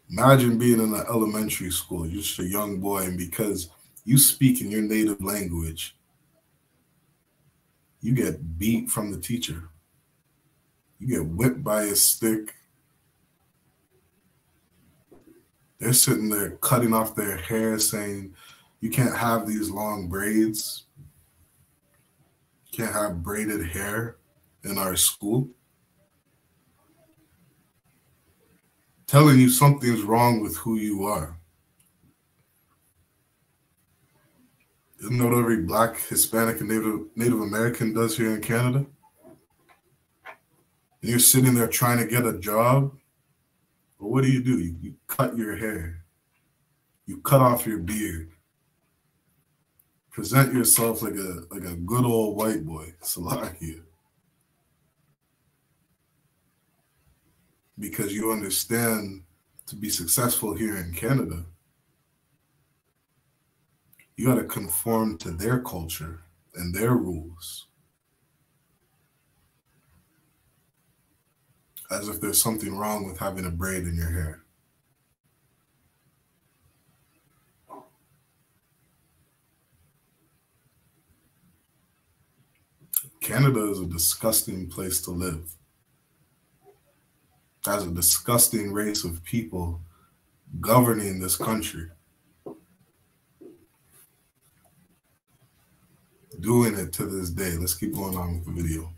Imagine being in an elementary school, you're just a young boy, and because you speak in your native language, you get beat from the teacher. You get whipped by a stick. They're sitting there cutting off their hair, saying, you can't have these long braids. You can't have braided hair in our school. Telling you something's wrong with who you are. Isn't that what every Black, Hispanic, and Native American does here in Canada? And you're sitting there trying to get a job. But what do? You cut your hair. You cut off your beard. Present yourself like a good old white boy, Salakia. Because you understand, to be successful here in Canada, you got to conform to their culture and their rules. As if there's something wrong with having a braid in your hair. Canada is a disgusting place to live. Has a disgusting race of people governing this country. Doing it to this day. Let's keep going on with the video.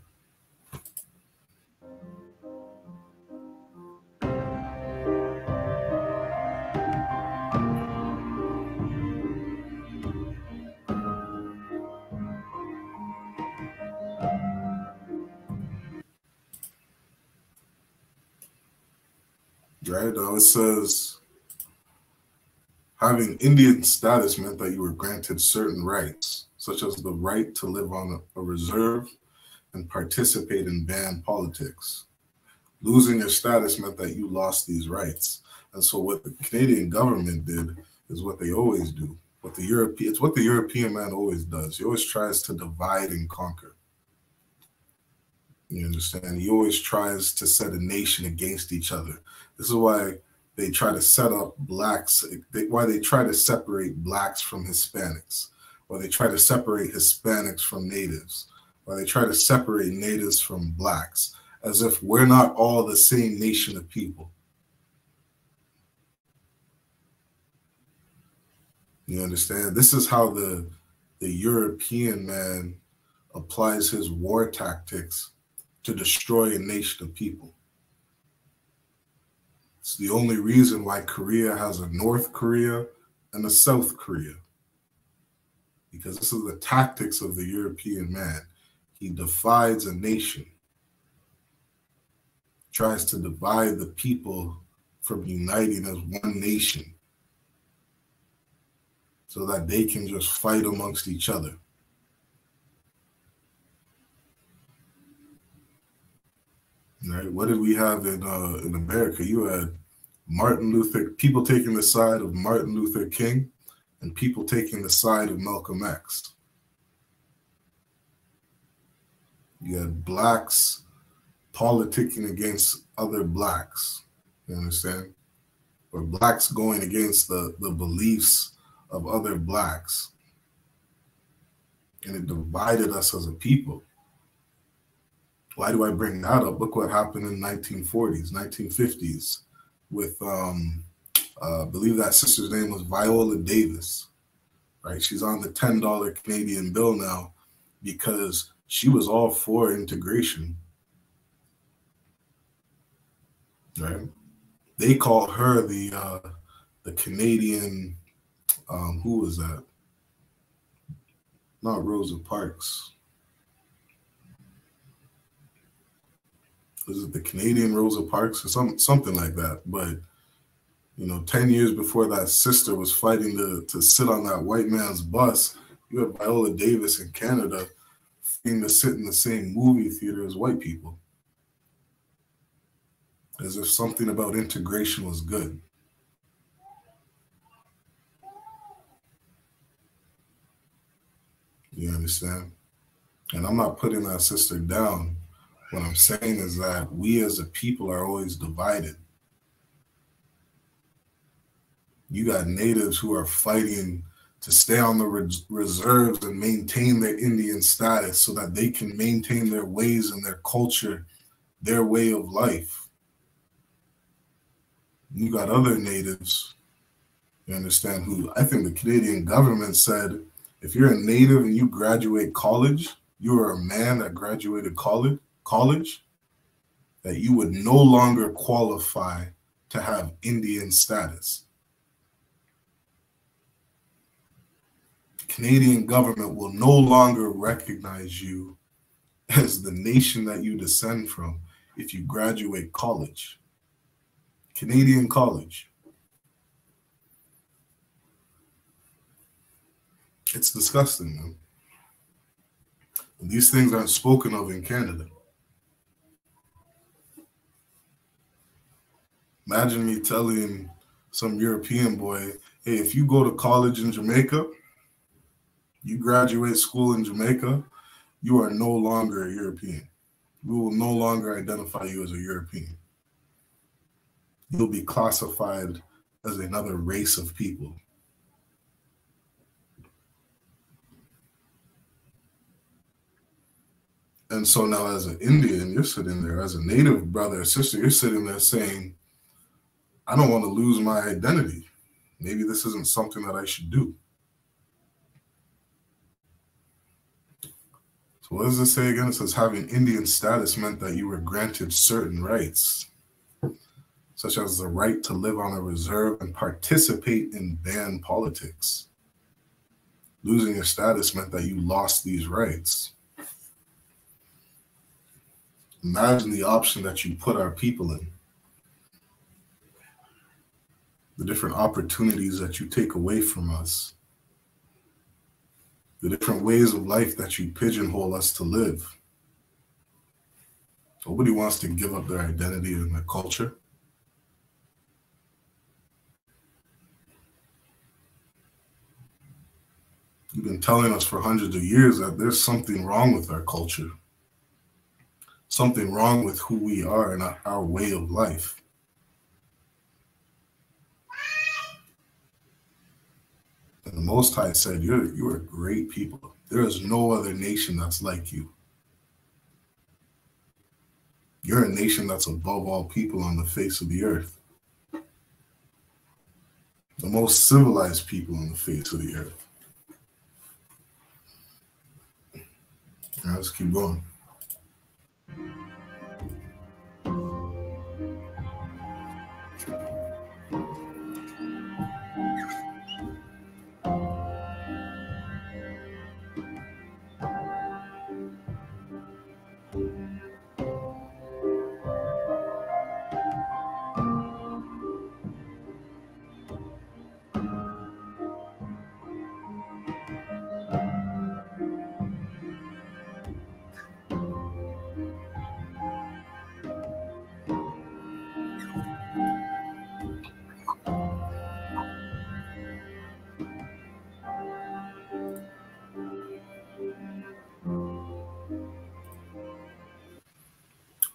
Right now it says, having Indian status meant that you were granted certain rights, such as the right to live on a reserve and participate in banned politics. Losing your status meant that you lost these rights. And so what the Canadian government did is what they always do. It's what the European man always does. He always tries to divide and conquer. You understand? He always tries to set a nation against each other. This is why they try to set up blacks, why they try to separate blacks from Hispanics, why they try to separate Hispanics from natives, why they try to separate natives from blacks, as if we're not all the same nation of people. You understand? This is how the European man applies his war tactics to destroy a nation of people. It's the only reason why Korea has a North Korea and a South Korea. Because this is the tactics of the European man. He divides a nation, tries to divide the people from uniting as one nation so that they can just fight amongst each other. Right? What did we have in America? You had people taking the side of Martin Luther King and people taking the side of Malcolm X. You had blacks politicking against other blacks, you understand? Or blacks going against the beliefs of other blacks. And it divided us as a people. Why do I bring that up? Look what happened in the 1940s, 1950s with, I believe that sister's name was Viola Davis, right? She's on the $10 Canadian bill now because she was all for integration, right? They call her the Canadian, who was that? Not Rosa Parks. Was it the Canadian Rosa Parks or something like that? But, you know, 10 years before that sister was fighting to sit on that white man's bus, you had Viola Davis in Canada fighting to sit in the same movie theater as white people. As if something about integration was good. You understand? And I'm not putting that sister down. What I'm saying is that we as a people are always divided. You got natives who are fighting to stay on the reserves and maintain their Indian status so that they can maintain their ways and their culture, their way of life. You got other natives, you understand, who I think the Canadian government said, if you're a native and you graduate college, you are a man that graduated college, that you would no longer qualify to have Indian status. The Canadian government will no longer recognize you as the nation that you descend from if you graduate college. Canadian college. It's disgusting, man. And these things aren't spoken of in Canada. Imagine me telling some European boy, hey, if you go to college in Jamaica, you graduate school in Jamaica, you are no longer a European. We will no longer identify you as a European. You'll be classified as another race of people. And so now as an Indian, you're sitting there, as a native brother or sister, you're sitting there saying, I don't want to lose my identity. Maybe this isn't something that I should do. So what does it say again? It says having Indian status meant that you were granted certain rights, such as the right to live on a reserve and participate in band politics. Losing your status meant that you lost these rights. Imagine the option that you put our people in. The different opportunities that you take away from us. The different ways of life that you pigeonhole us to live. Nobody wants to give up their identity and their culture. You've been telling us for hundreds of years that there's something wrong with our culture. Something wrong with who we are and our way of life. And the Most High said, you're a great people. There is no other nation that's like you. You're a nation that's above all people on the face of the earth. The most civilized people on the face of the earth. All right, let's keep going.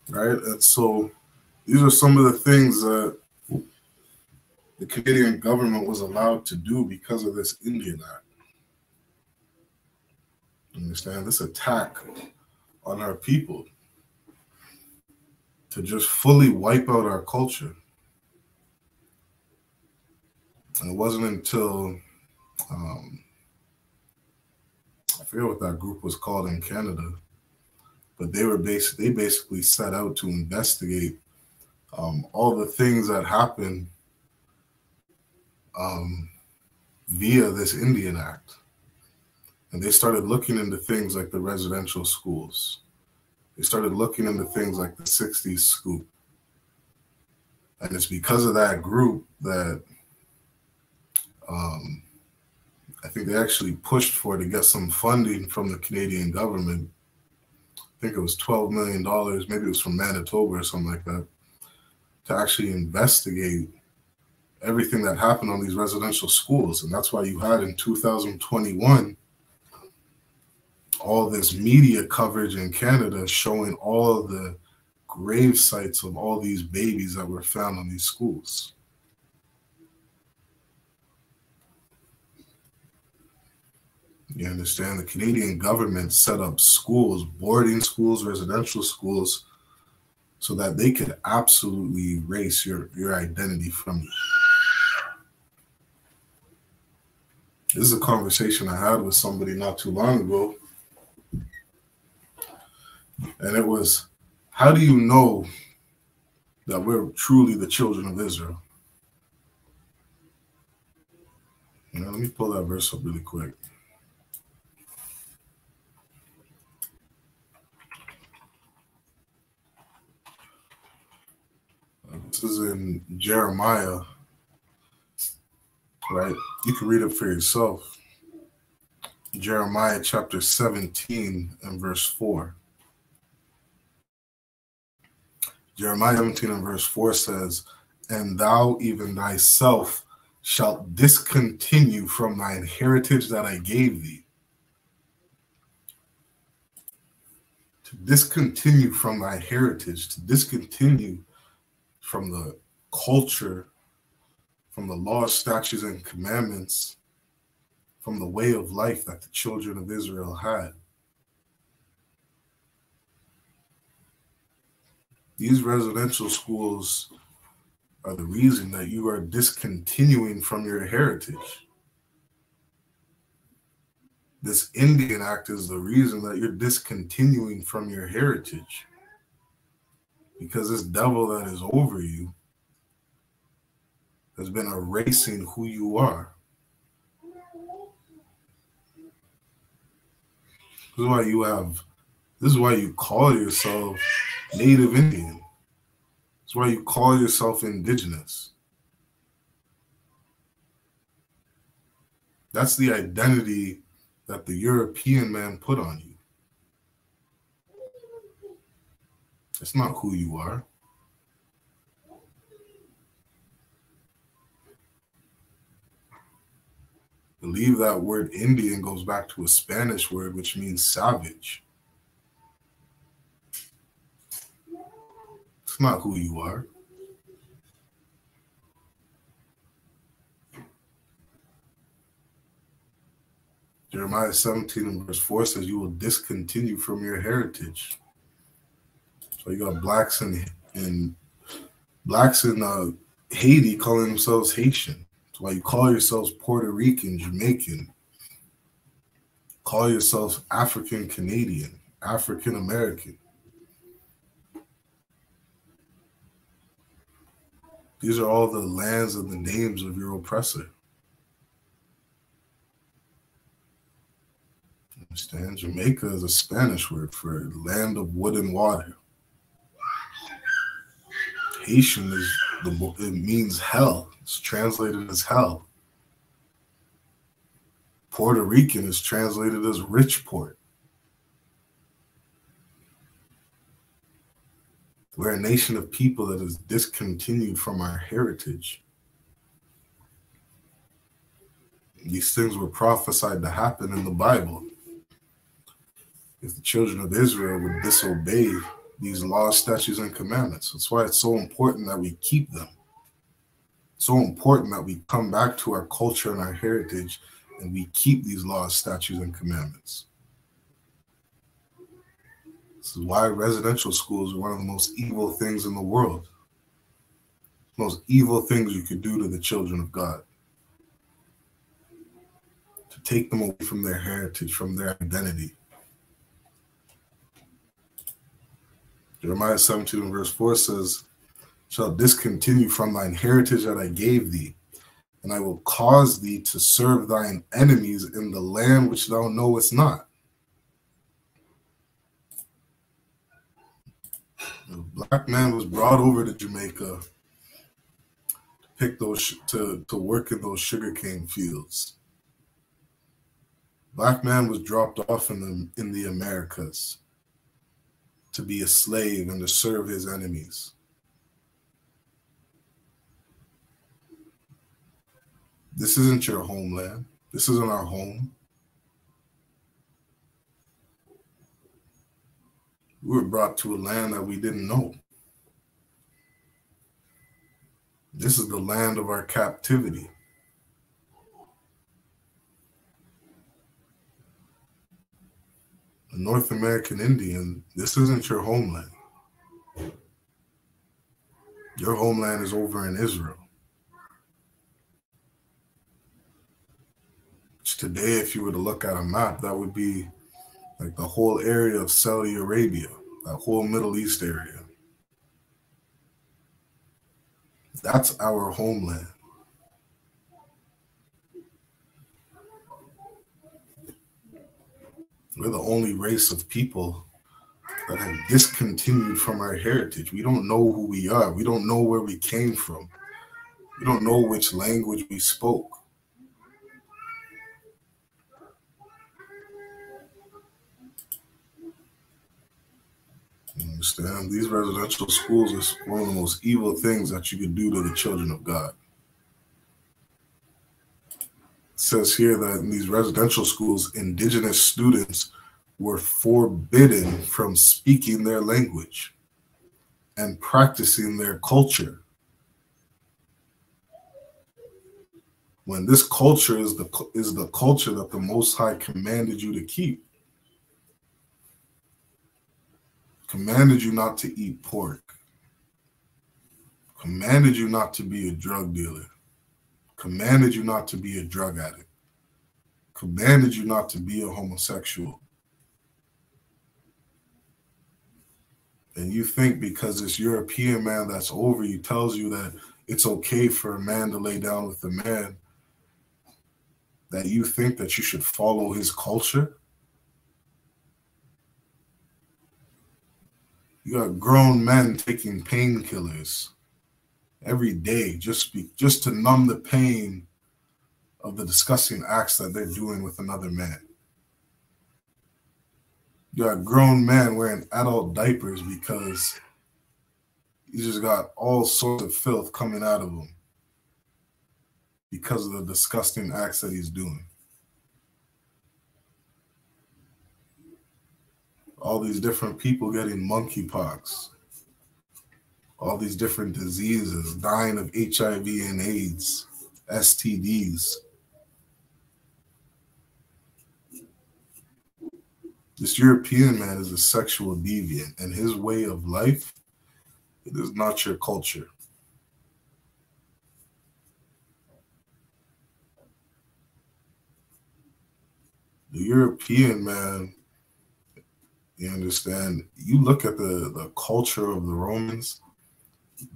Right, and so these are some of the things that the Canadian government was allowed to do because of this Indian Act. You understand? This attack on our people to just fully wipe out our culture. And it wasn't until, I forget what that group was called in Canada, but they basically set out to investigate all the things that happened via this Indian Act. And they started looking into things like the residential schools. They started looking into things like the 60s scoop. And it's because of that group that I think they actually pushed for to get some funding from the Canadian government. I think it was $12 million, maybe it was from Manitoba or something like that, to actually investigate everything that happened on these residential schools. And that's why you had in 2021 all this media coverage in Canada showing all of the grave sites of all these babies that were found on these schools. You understand? The Canadian government set up schools, boarding schools, residential schools, so that they could absolutely erase your identity from you. This is a conversation I had with somebody not too long ago. And it was, how do you know that we're truly the children of Israel? You know, let me pull that verse up really quick. This is in Jeremiah, right? You can read it for yourself. Jeremiah chapter 17 and verse 4. Jeremiah 17 and verse 4 says, "And thou even thyself shalt discontinue from thine heritage that I gave thee." To discontinue from thy heritage, to discontinue from the culture, from the laws, statutes, and commandments, from the way of life that the children of Israel had. These residential schools are the reason that you are discontinuing from your heritage. This Indian Act is the reason that you're discontinuing from your heritage, because this devil that is over you has been erasing who you are. This is why you call yourself Native Indian. That's why you call yourself indigenous. That's the identity that the European man put on you. It's not who you are. I believe that word Indian goes back to a Spanish word which means savage. It's not who you are. Jeremiah 17 and verse 4 says you will discontinue from your heritage. So you got blacks in Haiti calling themselves Haitian. That's why you call yourselves Puerto Rican, Jamaican. Call yourselves African Canadian, African American. These are all the lands and the names of your oppressor. Understand? Jamaica is a Spanish word for land of wood and water. Haitian it means hell. It's translated as hell. Puerto Rican is translated as rich port. We're a nation of people that is discontinued from our heritage. These things were prophesied to happen in the Bible. If the children of Israel would disobey these laws, statutes, and commandments. That's why it's so important that we keep them. So important that we come back to our culture and our heritage and we keep these laws, statutes, and commandments. This is why residential schools are one of the most evil things in the world. Most evil things you could do to the children of God. To take them away from their heritage, from their identity. Jeremiah 17 verse 4 says, shall discontinue from thine heritage that I gave thee, and I will cause thee to serve thine enemies in the land which thou knowest not. The black man was brought over to Jamaica to pick those to work in those sugarcane fields. Black man was dropped off in the Americas to be a slave and to serve his enemies. This isn't your homeland. This isn't our home. We were brought to a land that we didn't know. This is the land of our captivity. The North American Indian, this isn't your homeland. Your homeland is over in Israel. Which today, if you were to look at a map, that would be like the whole area of Saudi Arabia, that whole Middle East area. That's our homeland. We're the only race of people that have discontinued from our heritage. We don't know who we are. We don't know where we came from. We don't know which language we spoke. You understand? These residential schools is one of the most evil things that you could do to the children of God. It says here that in these residential schools, indigenous students were forbidden from speaking their language and practicing their culture. When this culture is the culture that the Most High commanded you to keep. Commanded you not to eat pork. Commanded you not to be a drug dealer. Commanded you not to be a drug addict. commanded you not to be a homosexual. And you think because this European man that's over you tells you that it's okay for a man to lay down with a man, that you think that you should follow his culture? You got grown men taking painkillers every day just to numb the pain of the disgusting acts that they're doing with another man. You got grown men wearing adult diapers because he's just got all sorts of filth coming out of him because of the disgusting acts that he's doing. All these different people getting monkeypox, all these different diseases, dying of HIV and AIDS, STDs. This European man is a sexual deviant, and his way of life, it is not your culture. The European man, you understand, you look at the culture of the Romans,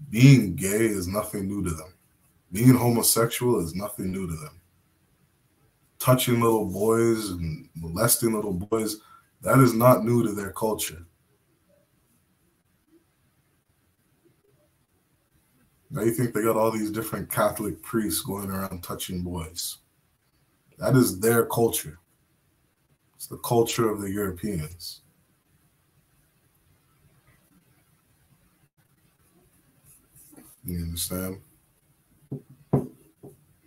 being gay is nothing new to them. Being homosexual is nothing new to them. Touching little boys and molesting little boys, that is not new to their culture. Now you think they got all these different Catholic priests going around touching boys. That is their culture. It's the culture of the Europeans. You understand?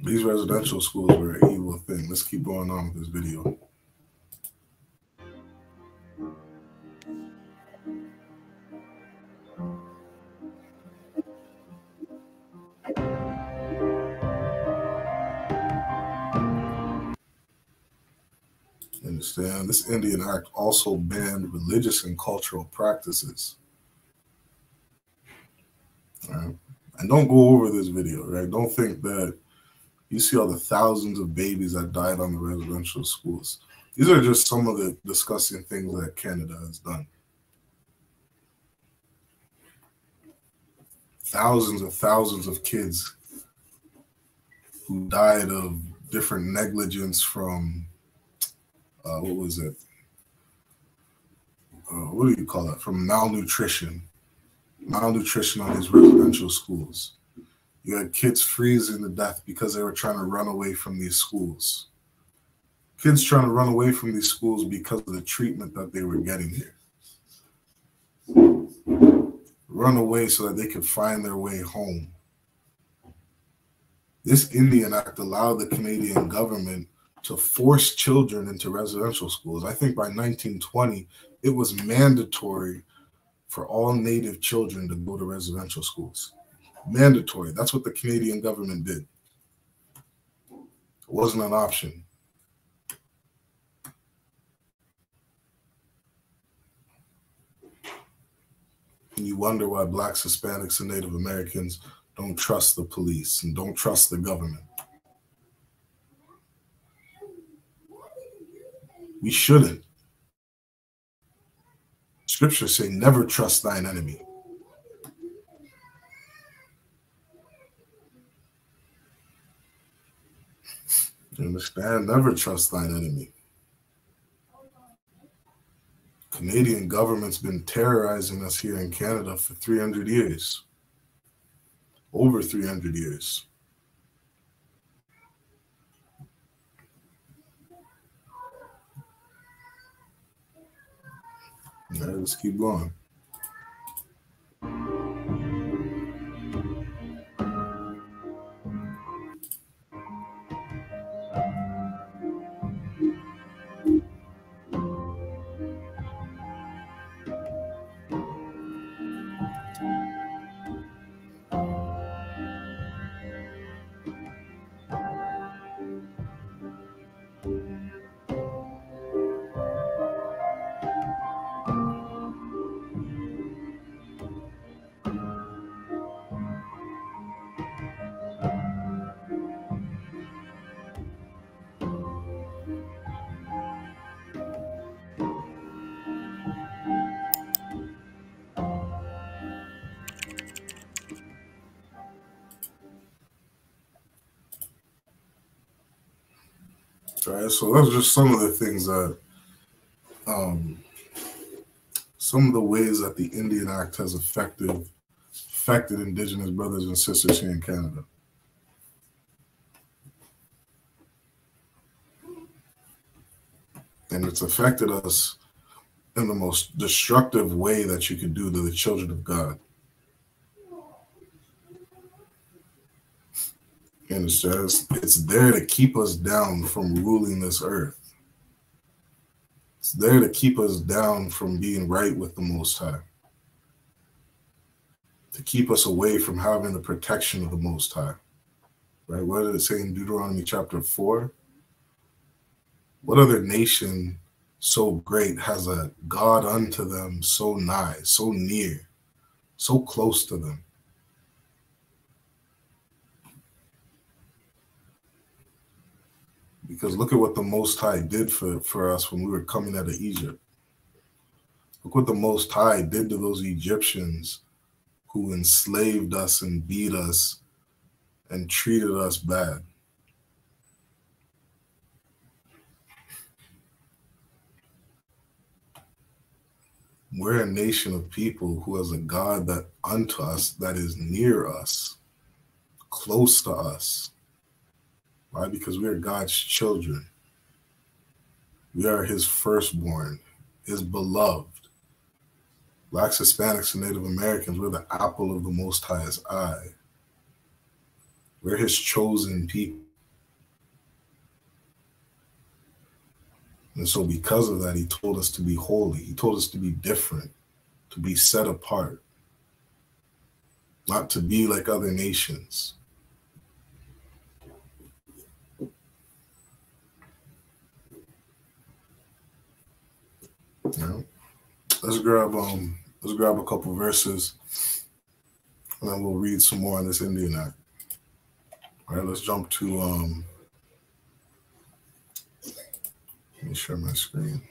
These residential schools were an evil thing. Let's keep going on with this video. Understand? This Indian Act also banned religious and cultural practices. All right? And don't go over this video, right? Don't think that you see all the thousands of babies that died on the residential schools. These are just some of the disgusting things that Canada has done. Thousands of kids who died of different negligence from, what was it? What do you call it? From malnutrition. Malnutrition on these residential schools. You had kids freezing to death because they were trying to run away from these schools. Kids trying to run away from these schools because of the treatment that they were getting here. Run away so that they could find their way home. This Indian Act allowed the Canadian government to force children into residential schools. I think by 1920, it was mandatory for all Native children to go to residential schools. Mandatory. That's what the Canadian government did. It wasn't an option. And you wonder why Blacks, Hispanics, and Native Americans don't trust the police and don't trust the government. We shouldn't. Scriptures say, never trust thine enemy. You understand? Never trust thine enemy. Canadian government's been terrorizing us here in Canada for 300 years. Over 300 years. All right, let's keep going. right? So that's just some of the things that, some of the ways that the Indian Act has affected Indigenous brothers and sisters here in Canada. And it's affected us in the most destructive way that you could do to the children of God. And it's there to keep us down from ruling this earth. It's there to keep us down from being right with the Most High. To keep us away from having the protection of the Most High. Right? What did it say in Deuteronomy chapter 4? What other nation so great has a God unto them so nigh, so near, so close to them? Because look at what the Most High did for us when we were coming out of Egypt. Look what the Most High did to those Egyptians who enslaved us and beat us and treated us bad. We're a nation of people who has a God that unto us, that is near us, close to us. Why? Because we are God's children. We are his firstborn, his beloved. Blacks, Hispanics, and Native Americans, we're the apple of the Most High's eye. We're his chosen people. And so because of that, he told us to be holy. He told us to be different, to be set apart, not to be like other nations. You know? Let's grab a couple verses, and then we'll read some more on this Indian Act. All right, let's jump to let me share my screen.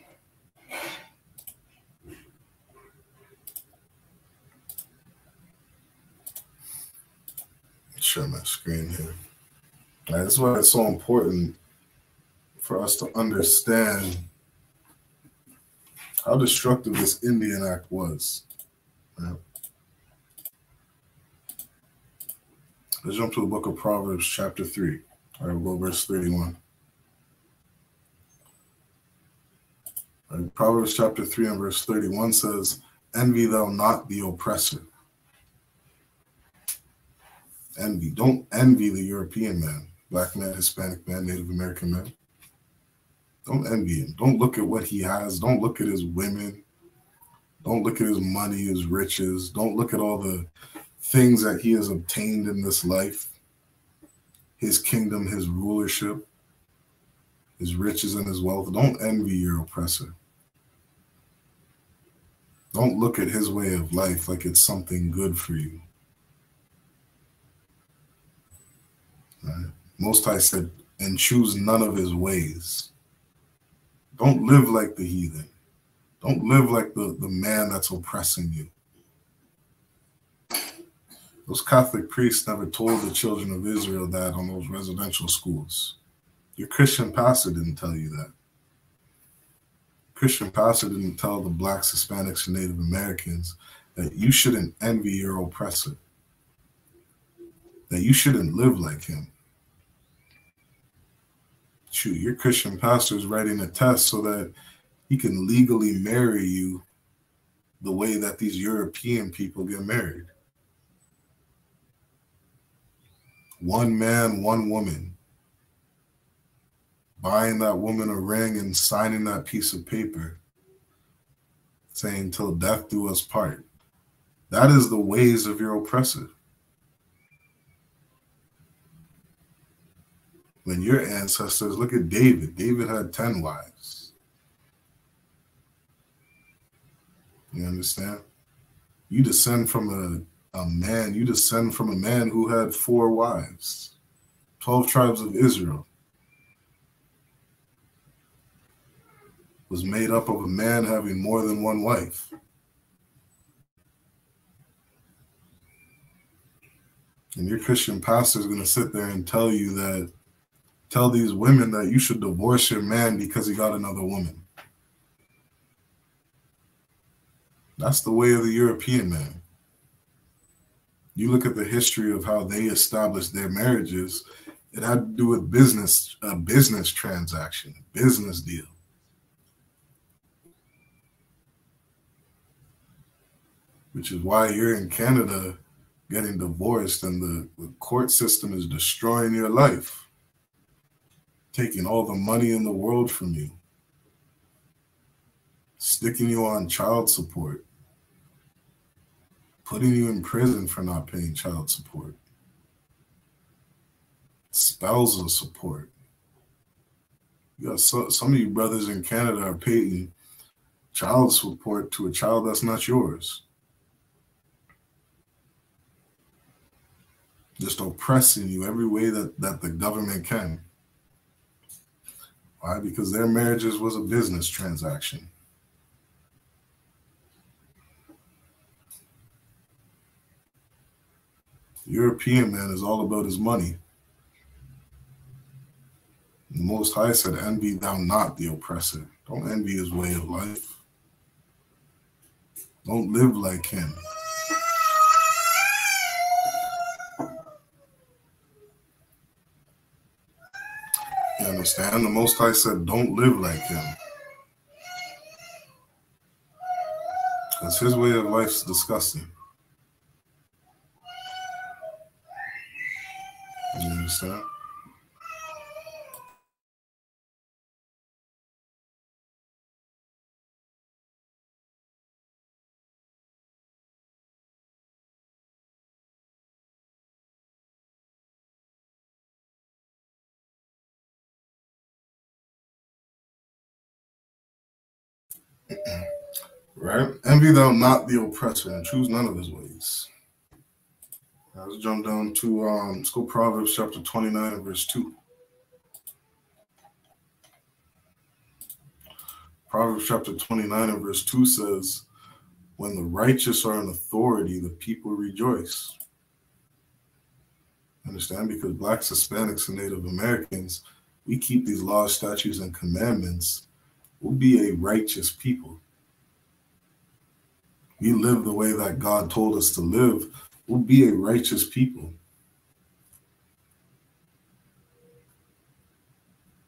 Share my screen here. All right, that's why it's so important for us to understand how destructive this Indian Act was. Right? Let's jump to the book of Proverbs, chapter 3. All right, we'll go verse 31. All right, Proverbs chapter 3 and verse 31 says, "Envy thou not the oppressor." Envy. Don't envy the European man, Black man, Hispanic man, Native American man. Don't envy him. Don't look at what he has. Don't look at his women. Don't look at his money, his riches. Don't look at all the things that he has obtained in this life. His kingdom, his rulership, his riches and his wealth. Don't envy your oppressor. Don't look at his way of life like it's something good for you. Right? Most High said, and choose none of his ways. Don't live like the heathen. Don't live like the man that's oppressing you. Those Catholic priests never told the children of Israel that on those residential schools. Your Christian pastor didn't tell you that. Christian pastor didn't tell the Blacks, Hispanics, and Native Americans that you shouldn't envy your oppressor, that you shouldn't live like him. Shoot, your Christian pastor is writing a test so that he can legally marry you the way that these European people get married. One man, one woman. Buying that woman a ring and signing that piece of paper saying, "Till death do us part." That is the ways of your oppressor. When your ancestors, look at David. David had 10 wives. You understand? You descend from a man. You descend from a man who had 4 wives. 12 tribes of Israel was made up of a man having more than one wife. And your Christian pastor is going to sit there and tell you that tell these women that you should divorce your man because he got another woman. That's the way of the European man. You look at the history of how they established their marriages, it had to do with business, a business transaction, a business deal. Which is why you're in Canada getting divorced and the court system is destroying your life, taking all the money in the world from you, sticking you on child support, putting you in prison for not paying child support, spousal support. You got some of you brothers in Canada are paying child support to a child that's not yours. Just oppressing you every way that the government can. Why? Because their marriages was a business transaction. The European man is all about his money. The Most High said, envy thou not the oppressor. Don't envy his way of life. Don't live like him. You understand? The Most High said, don't live like him. Because his way of life is disgusting. You understand? Right? Envy thou not the oppressor and choose none of his ways. Now let's jump down to, let's go Proverbs chapter 29 and verse 2. Proverbs chapter 29 and verse 2 says, when the righteous are in authority, the people rejoice. Understand? Because Blacks, Hispanics, and Native Americans, we keep these laws, statutes, and commandments. We'll be a righteous people. We live the way that God told us to live. We'll be a righteous people.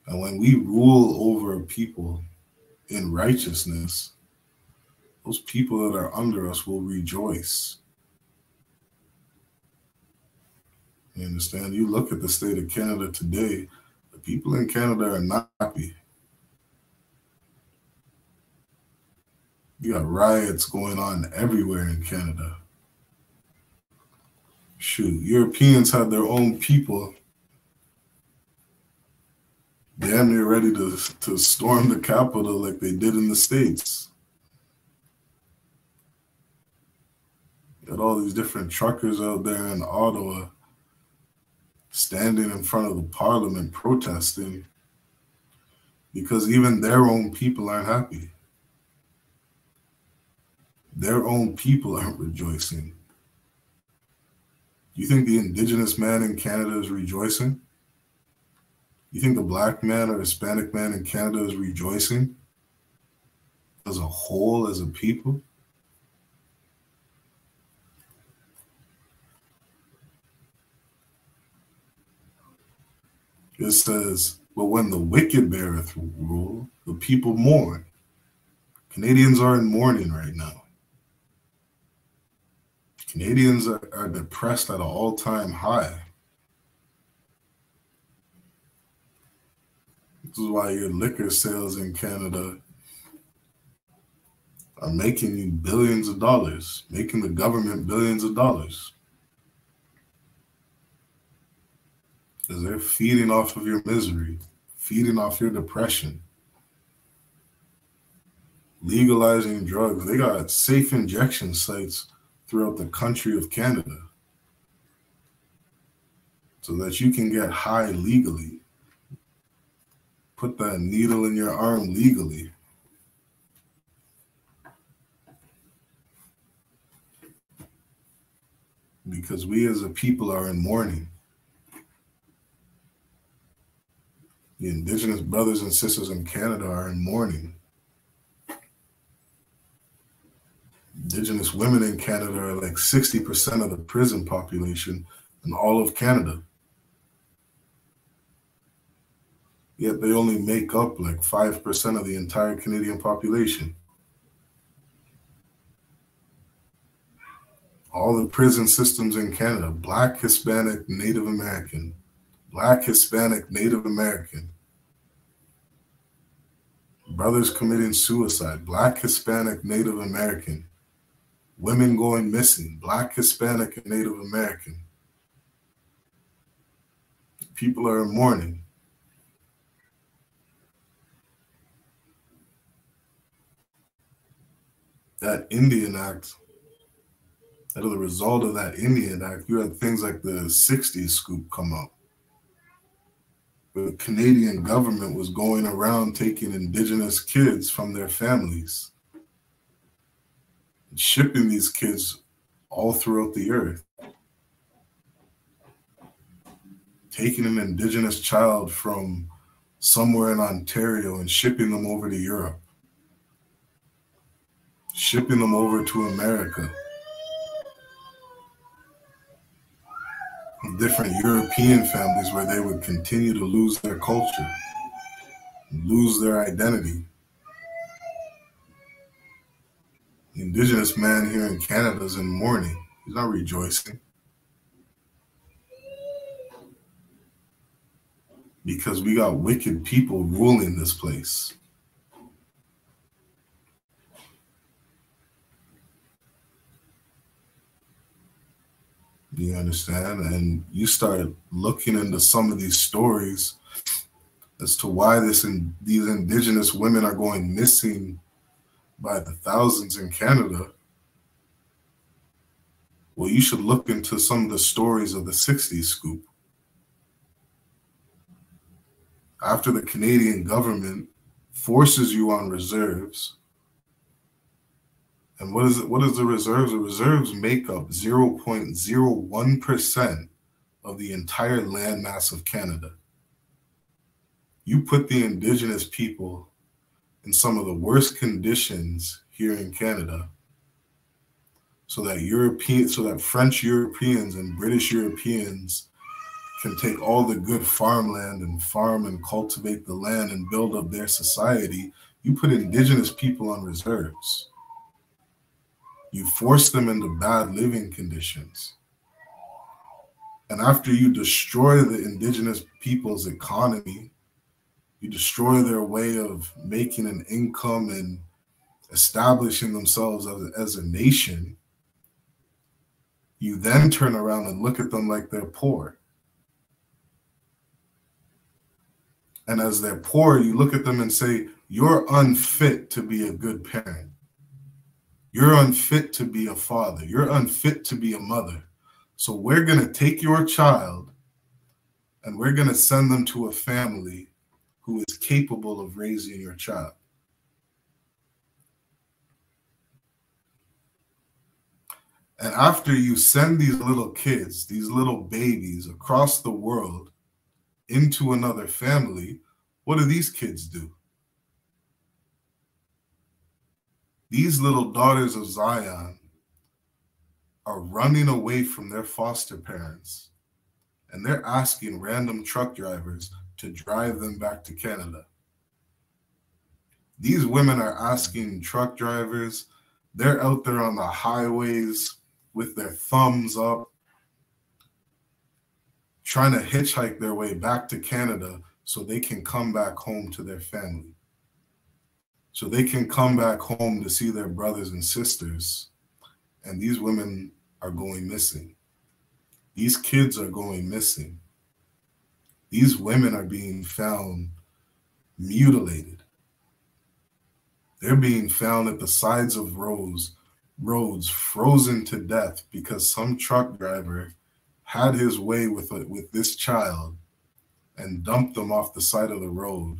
And when we rule over people in righteousness, those people that are under us will rejoice. You understand? You look at the state of Canada today, the people in Canada are not happy. You got riots going on everywhere in Canada. Shoot, Europeans had their own people damn near ready to storm the Capitol like they did in the States. Got all these different truckers out there in Ottawa standing in front of the Parliament protesting because even their own people aren't happy. Their own people aren't rejoicing. You think the Indigenous man in Canada is rejoicing? You think the Black man or Hispanic man in Canada is rejoicing as a whole, as a people? It says, but when the wicked beareth rule, the people mourn. Canadians are in mourning right now. Canadians are depressed at an all-time high. This is why your liquor sales in Canada are making you billions of dollars, making the government billions of dollars. Because they're feeding off of your misery, feeding off your depression, legalizing drugs. They got safe injection sites throughout the country of Canada so that you can get high legally. Put that needle in your arm legally. Because we as a people are in mourning. The indigenous brothers and sisters in Canada are in mourning. Indigenous women in Canada are like 60% of the prison population in all of Canada. Yet they only make up like 5% of the entire Canadian population. All the prison systems in Canada, Black, Hispanic, Native American, Black, Hispanic, Native American. Brothers committing suicide, Black, Hispanic, Native American. Women going missing, Black, Hispanic, and Native American. People are in mourning. That Indian Act, as a result of that Indian Act, you had things like the 60s scoop come up. The Canadian government was going around taking indigenous kids from their families and shipping these kids all throughout the earth. Taking an indigenous child from somewhere in Ontario and shipping them over to Europe. Shipping them over to America. Different European families where they would continue to lose their culture, lose their identity. The indigenous man here in Canada is in mourning. He's not rejoicing. Because we got wicked people ruling this place. You understand? And you start looking into some of these stories as to why these indigenous women are going missing by the thousands in Canada. Well, you should look into some of the stories of the 60s scoop. After the Canadian government forces you on reserves, and what is the reserves? The reserves make up 0.01% of the entire land mass of Canada. You put the indigenous people in some of the worst conditions here in Canada so that French Europeans and British Europeans can take all the good farmland and farm and cultivate the land and build up their society. You put indigenous people on reserves. You force them into bad living conditions. And after you destroy the indigenous people's economy, you destroy their way of making an income and establishing themselves as a nation, you then turn around and look at them like they're poor. And as they're poor, you look at them and say, you're unfit to be a good parent. You're unfit to be a father. You're unfit to be a mother. So we're going to take your child and we're going to send them to a family who is capable of raising your child. And after you send these little kids, these little babies across the world into another family, what do these kids do? These little daughters of Zion are running away from their foster parents, and they're asking random truck drivers to drive them back to Canada. These women are asking truck drivers, they're out there on the highways with their thumbs up, trying to hitchhike their way back to Canada so they can come back home to their family. So they can come back home to see their brothers and sisters. And these women are going missing. These kids are going missing. These women are being found mutilated. They're being found at the sides of roads frozen to death because some truck driver had his way with this child and dumped them off the side of the road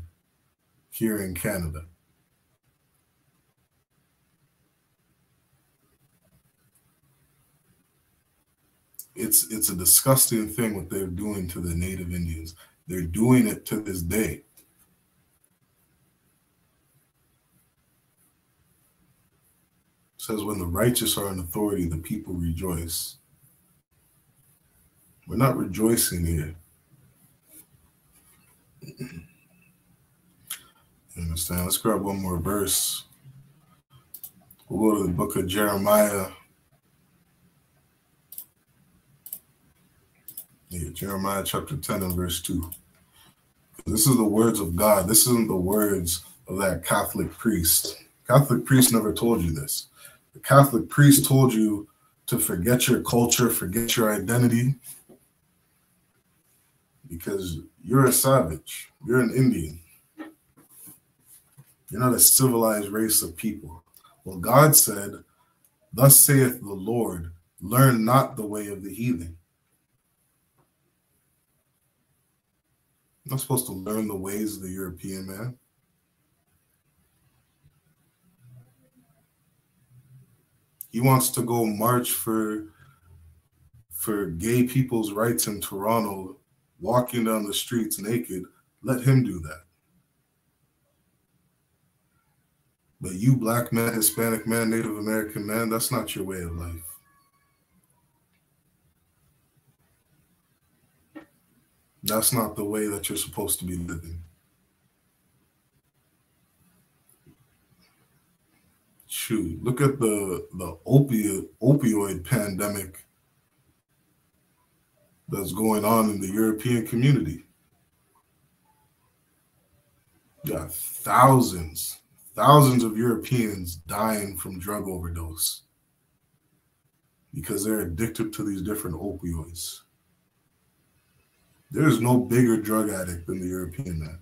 here in Canada. It's a disgusting thing what they're doing to the Native Indians. They're doing it to this day. says, when the righteous are in authority, the people rejoice. We're not rejoicing here. You understand? Let's grab one more verse. We'll go to the book of Jeremiah. Jeremiah chapter 10 and verse 2. This is the words of God. This isn't the words of that Catholic priest. Catholic priest never told you this. The Catholic priest told you to forget your culture, forget your identity, because you're a savage. You're an Indian. You're not a civilized race of people. Well, God said, thus saith the Lord, learn not the way of the heathen. You're not supposed to learn the ways of the European man. He wants to go march for gay people's rights in Toronto, walking down the streets naked. Let him do that. But you, black man, Hispanic man, Native American man, that's not your way of life. That's not the way that you're supposed to be living. Shoot, look at the opioid pandemic that's going on in the European community. You got thousands of Europeans dying from drug overdose because they're addicted to these different opioids. There's no bigger drug addict than the European man.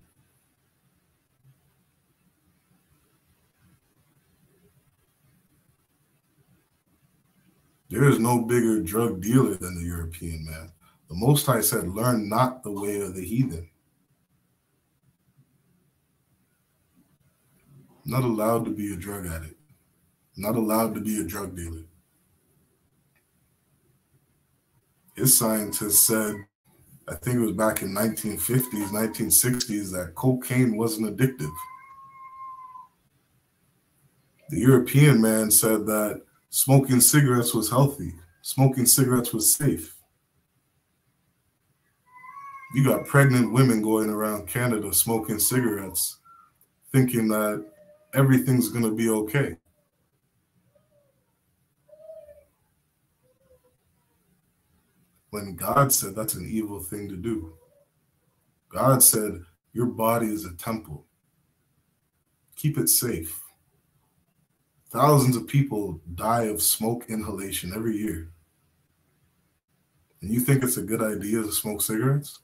There is no bigger drug dealer than the European man. The Most High said, learn not the way of the heathen. Not allowed to be a drug addict. Not allowed to be a drug dealer. His scientists said, I think it was back in 1950s, 1960s, that cocaine wasn't addictive. The European man said that smoking cigarettes was healthy. Smoking cigarettes was safe. You got pregnant women going around Canada smoking cigarettes, thinking that everything's going to be okay. When God said that's an evil thing to do. God said, your body is a temple. Keep it safe. Thousands of people die of smoke inhalation every year. And you think it's a good idea to smoke cigarettes?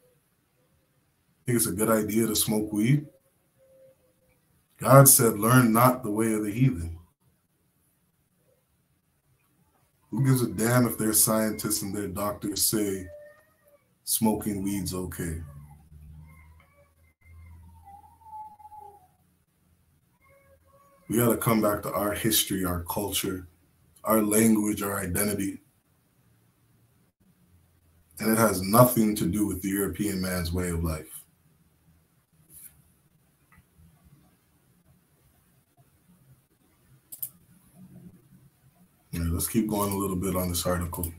Think it's a good idea to smoke weed? God said, learn not the way of the heathen. Who gives a damn if their scientists and their doctors say smoking weed's okay? We got to come back to our history, our culture, our language, our identity. And it has nothing to do with the European man's way of life. All right, let's keep going a little bit on this article.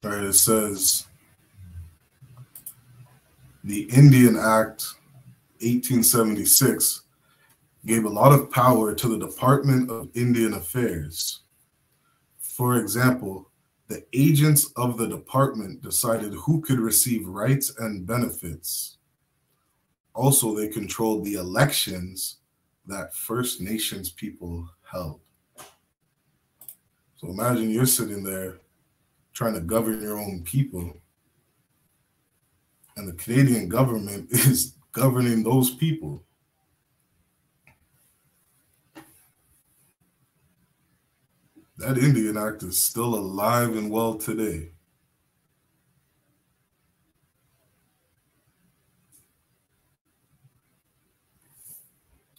All right, it says, the Indian Act 1876 gave a lot of power to the Department of Indian Affairs. For example, the agents of the department decided who could receive rights and benefits. Also, they controlled the elections that First Nations people held. So imagine you're sitting there trying to govern your own people, and the Canadian government is governing those people. That Indian Act is still alive and well today.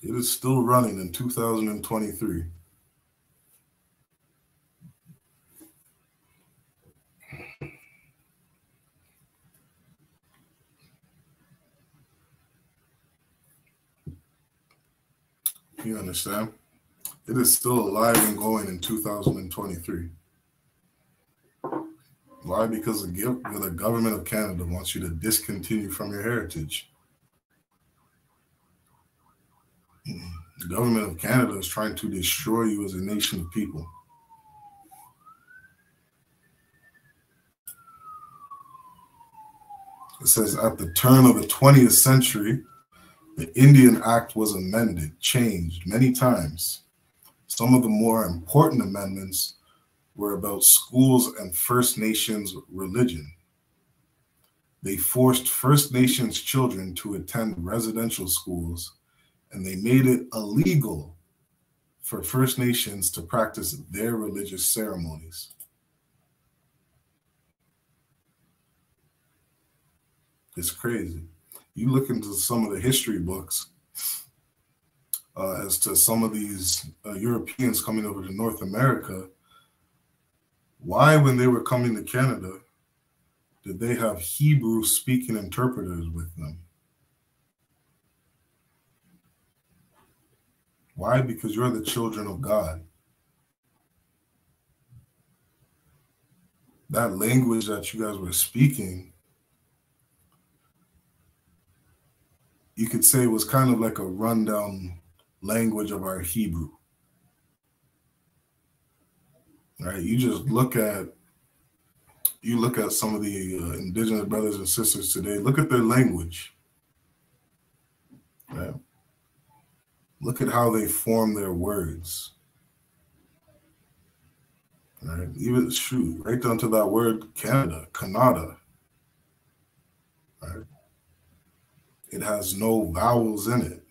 It is still running in 2023. You understand? It is still alive and going in 2023. Why? Because the government of Canada wants you to discontinue from your heritage. The government of Canada is trying to destroy you as a nation of people. It says, at the turn of the 20th century, the Indian Act was amended, changed many times. Some of the more important amendments were about schools and First Nations religion. They forced First Nations children to attend residential schools, and they made it illegal for First Nations to practice their religious ceremonies. It's crazy. You look into some of the history books as to some of these Europeans coming over to North America. Why, when they were coming to Canada, did they have Hebrew-speaking interpreters with them? Why? Because you're the children of God. That language that you guys were speaking, you could say it was kind of like a rundown language of our Hebrew. Right? You just look at some of the indigenous brothers and sisters today. Look at their language. Right? Look at how they form their words. Right? Even right down to that word Canada, Kannada. Right? It has no vowels in it.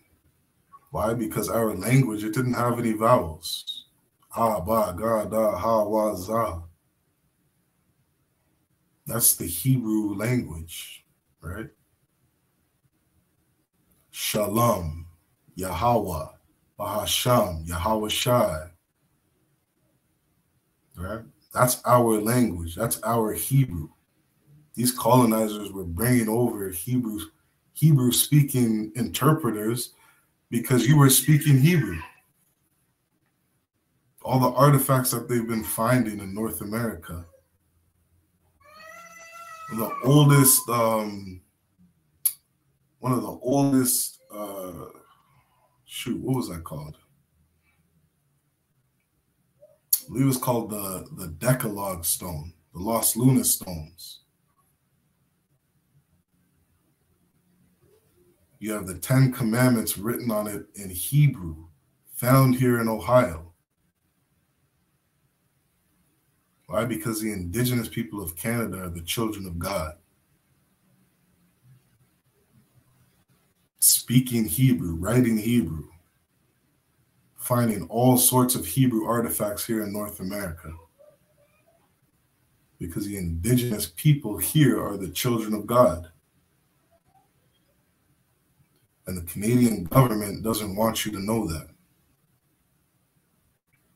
Why? Because our language, it didn't have any vowels. Ah, ba, ga, da, ha, wa, za. That's the Hebrew language, right? Shalom, Yahweh, Bahasham, Yahweh Shai. Right? That's our language. That's our Hebrew. These colonizers were bringing over Hebrew-speaking interpreters because you were speaking Hebrew. All the artifacts that they've been finding in North America. The oldest, one of the oldest, what was that called? I believe it was called the Decalogue Stone, the Lost Luna Stones. You have the 10 Commandments written on it in Hebrew, found here in Ohio. Why? Because the indigenous people of Canada are the children of God. Speaking Hebrew, writing Hebrew, finding all sorts of Hebrew artifacts here in North America. Because the indigenous people here are the children of God. And the Canadian government doesn't want you to know that.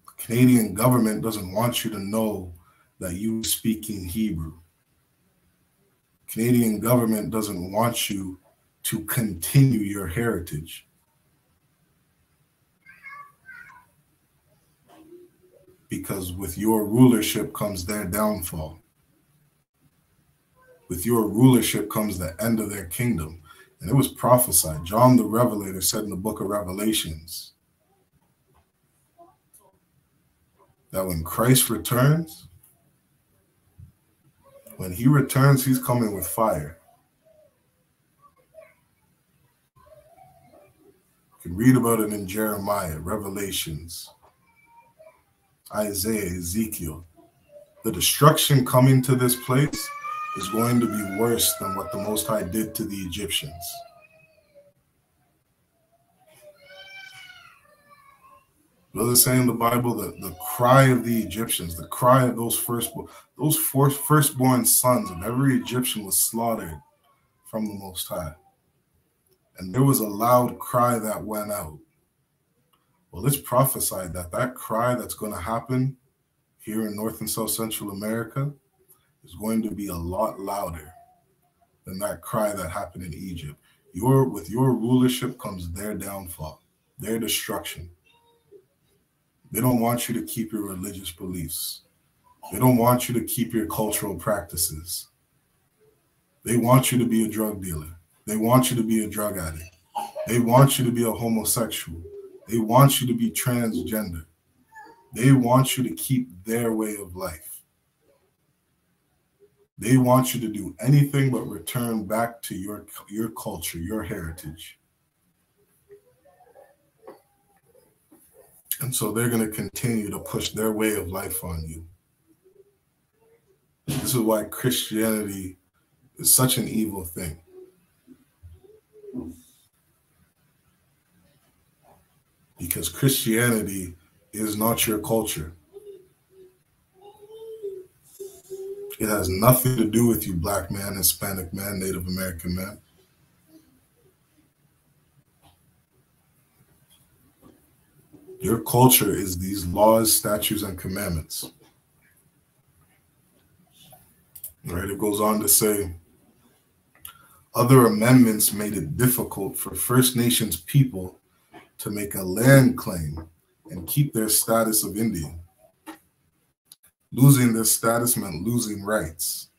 The Canadian government doesn't want you to know that you are speaking Hebrew. The Canadian government doesn't want you to continue your heritage. Because with your rulership comes their downfall. With your rulership comes the end of their kingdom. And it was prophesied. John the Revelator said in the book of Revelations that when Christ returns, when he returns, he's coming with fire. You can read about it in Jeremiah, Revelations, Isaiah, Ezekiel. The destruction coming to this place is going to be worse than what the Most High did to the Egyptians. Does it say in the Bible that the cry of the Egyptians, the cry of those firstborn sons of every Egyptian was slaughtered from the Most High? And there was a loud cry that went out. Well, it's prophesied that that cry that's going to happen here in North and South Central America is going to be a lot louder than that cry that happened in Egypt. With your rulership comes their downfall. their destruction. They don't want you to keep your religious beliefs. They don't want you to keep your cultural practices. They want you to be a drug dealer. They want you to be a drug addict. They want you to be a homosexual. They want you to be transgender. They want you to keep their way of life. They want you to do anything but return back to your culture, your heritage. And so they're going to continue to push their way of life on you. This is why Christianity is such an evil thing. Because Christianity is not your culture. It has nothing to do with you, black man, Hispanic man, Native American man. Your culture is these laws, statutes, and commandments. Right? It goes on to say, other amendments made it difficult for First Nations people to make a land claim and keep their status of Indian. Losing this status meant losing rights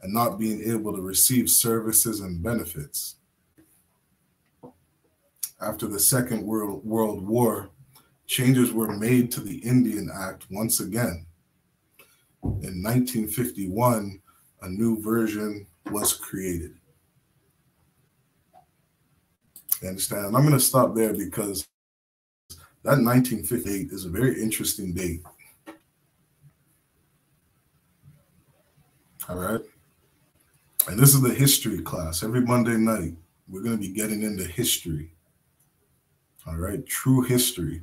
and not being able to receive services and benefits. After the Second World War, changes were made to the Indian Act once again. In 1951, a new version was created. You understand? And I'm going to stop there because that 1958 is a very interesting date. All right? And this is the history class. Every Monday night, we're going to be getting into history. All right? True history.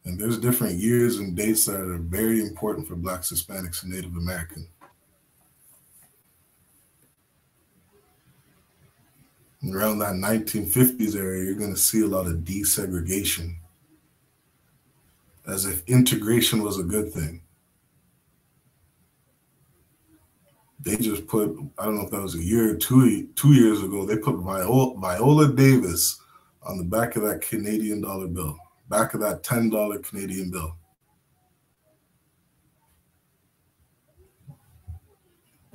And there's different years and dates that are very important for Blacks, Hispanics, and Native American. Around that 1950s area, you're going to see a lot of desegregation, as if integration was a good thing. They just put, I don't know if that was a year or two years ago, they put Viola Davis on the back of that Canadian dollar bill. Back of that $10 Canadian bill.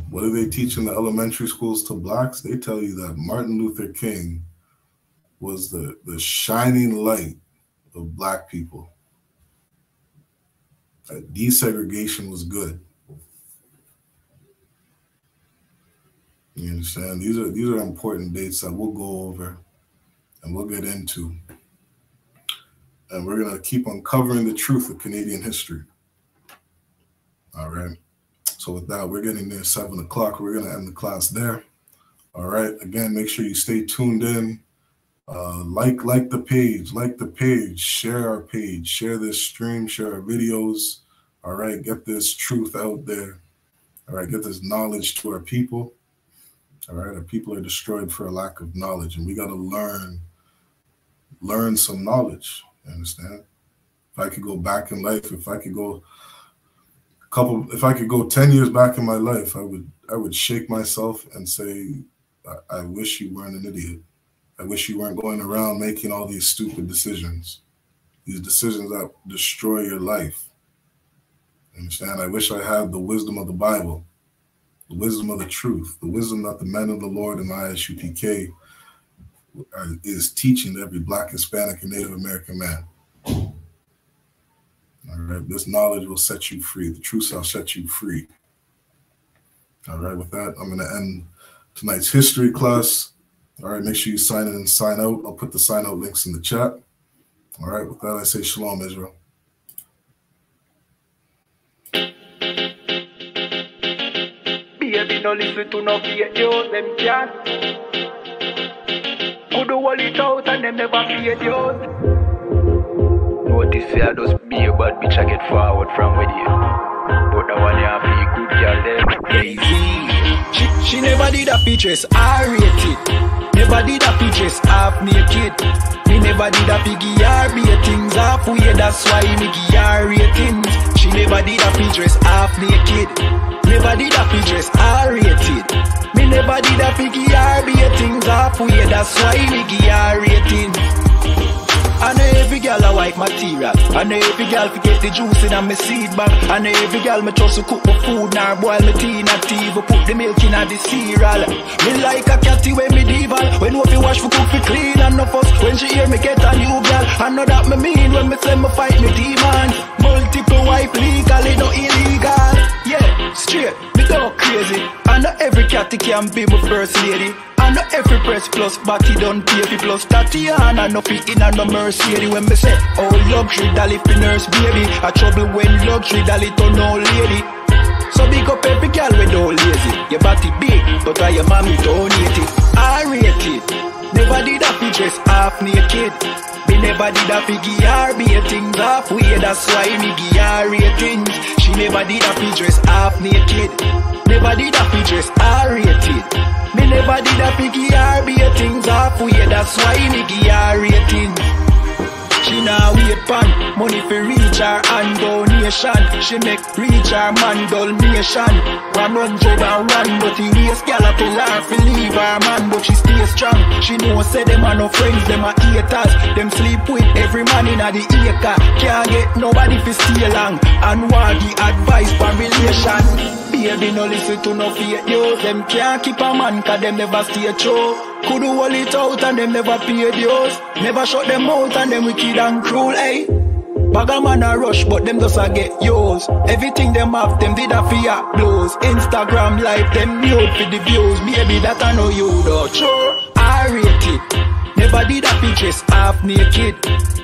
What do they teach in the elementary schools to blacks? They tell you that Martin Luther King was the shining light of black people. That desegregation was good. You understand? These are important dates that we'll go over and we'll get into. And we're going to keep uncovering the truth of Canadian history. All right. So with that, we're getting near 7 o'clock. We're going to end the class there. All right. Again, make sure you stay tuned in. Like the page, share our page, share this stream, share our videos. All right. Get this truth out there. All right. Get this knowledge to our people. All right. Our people are destroyed for a lack of knowledge, and we got to learn some knowledge. You understand? If I could go back in life, if I could go 10 years back in my life, I would shake myself and say, I wish you weren't an idiot. I wish you weren't going around making all these stupid decisions. These decisions that destroy your life. You understand? I wish I had the wisdom of the Bible, the wisdom of the truth, the wisdom that the men of the Lord in I.S.U.P.K is teaching every Black, Hispanic, and Native American man. All right, this knowledge will set you free. The truth shall set you free. All right, with that, I'm going to end tonight's history class. All right, make sure you sign in and sign out. I'll put the sign out links in the chat. All right, with that, I say shalom, Israel. Baby, no listen to no fake news, them can't. Could do all it out and them never paid you. Notice I just be a bad bitch, I get forward from with you. But the one you have to good girl there. Lazy. She never did a features, R-rated. Never did a features, half naked. Me never did a piggy R-rated things halfway, that's why me give R-ratings. She never did a features, half naked. Never did a features, R-rated. Me never did a piggy R-rated things halfway, that's why me give R-ratings. And every girl a white material. And every girl forget the juice in a me seed bag. And every girl me trust to cook my food, nor boil my tea, not tea, but put the milk in a the cereal. Me like a catty when medieval, when we wash for cook for clean and no fuss. When she hear me get a new girl, I know that me mean when me say me fight me demons. Multiple wife legally, no illegal. Yeah, straight, me go crazy. I know every catty can be my first lady. I know every press plus body done baby plus Tatiana no fit in and no mercy. When me say oh luxury dolly fi nurse baby, a trouble when luxury dolly turn old lady. So big up every girl we don't lazy. Your body big, but your mommy donate it. I rate it. Never did a fi dress half naked. Me never did a fi give her be things halfway. That's why me give her ratings. She never did a fi dress half naked. Never did a fi dress R-rated. Me never did a fi give her be things halfway. That's why me give her ratings. She now wait pan money for reach her and donation. She make reach her man donation. 101 but the race gal a pull her fi leave her man, but she stay strong. She know say them are no friends, them are haters. Them sleep with every man in a the acre. Can't get nobody fi stay long and want the advice for relation. Baby no listen to no fake news. Them can't keep a man cause them never stay true. Could do all it out and them never pay dues. Never shut them out and them wicked and cruel, eh? Bag man a rush but them just a get yours. Everything them have them did a fear blows. Instagram live them nude for the views. Baby that I know you though. Sure, I rate it. Never did a pictures half naked.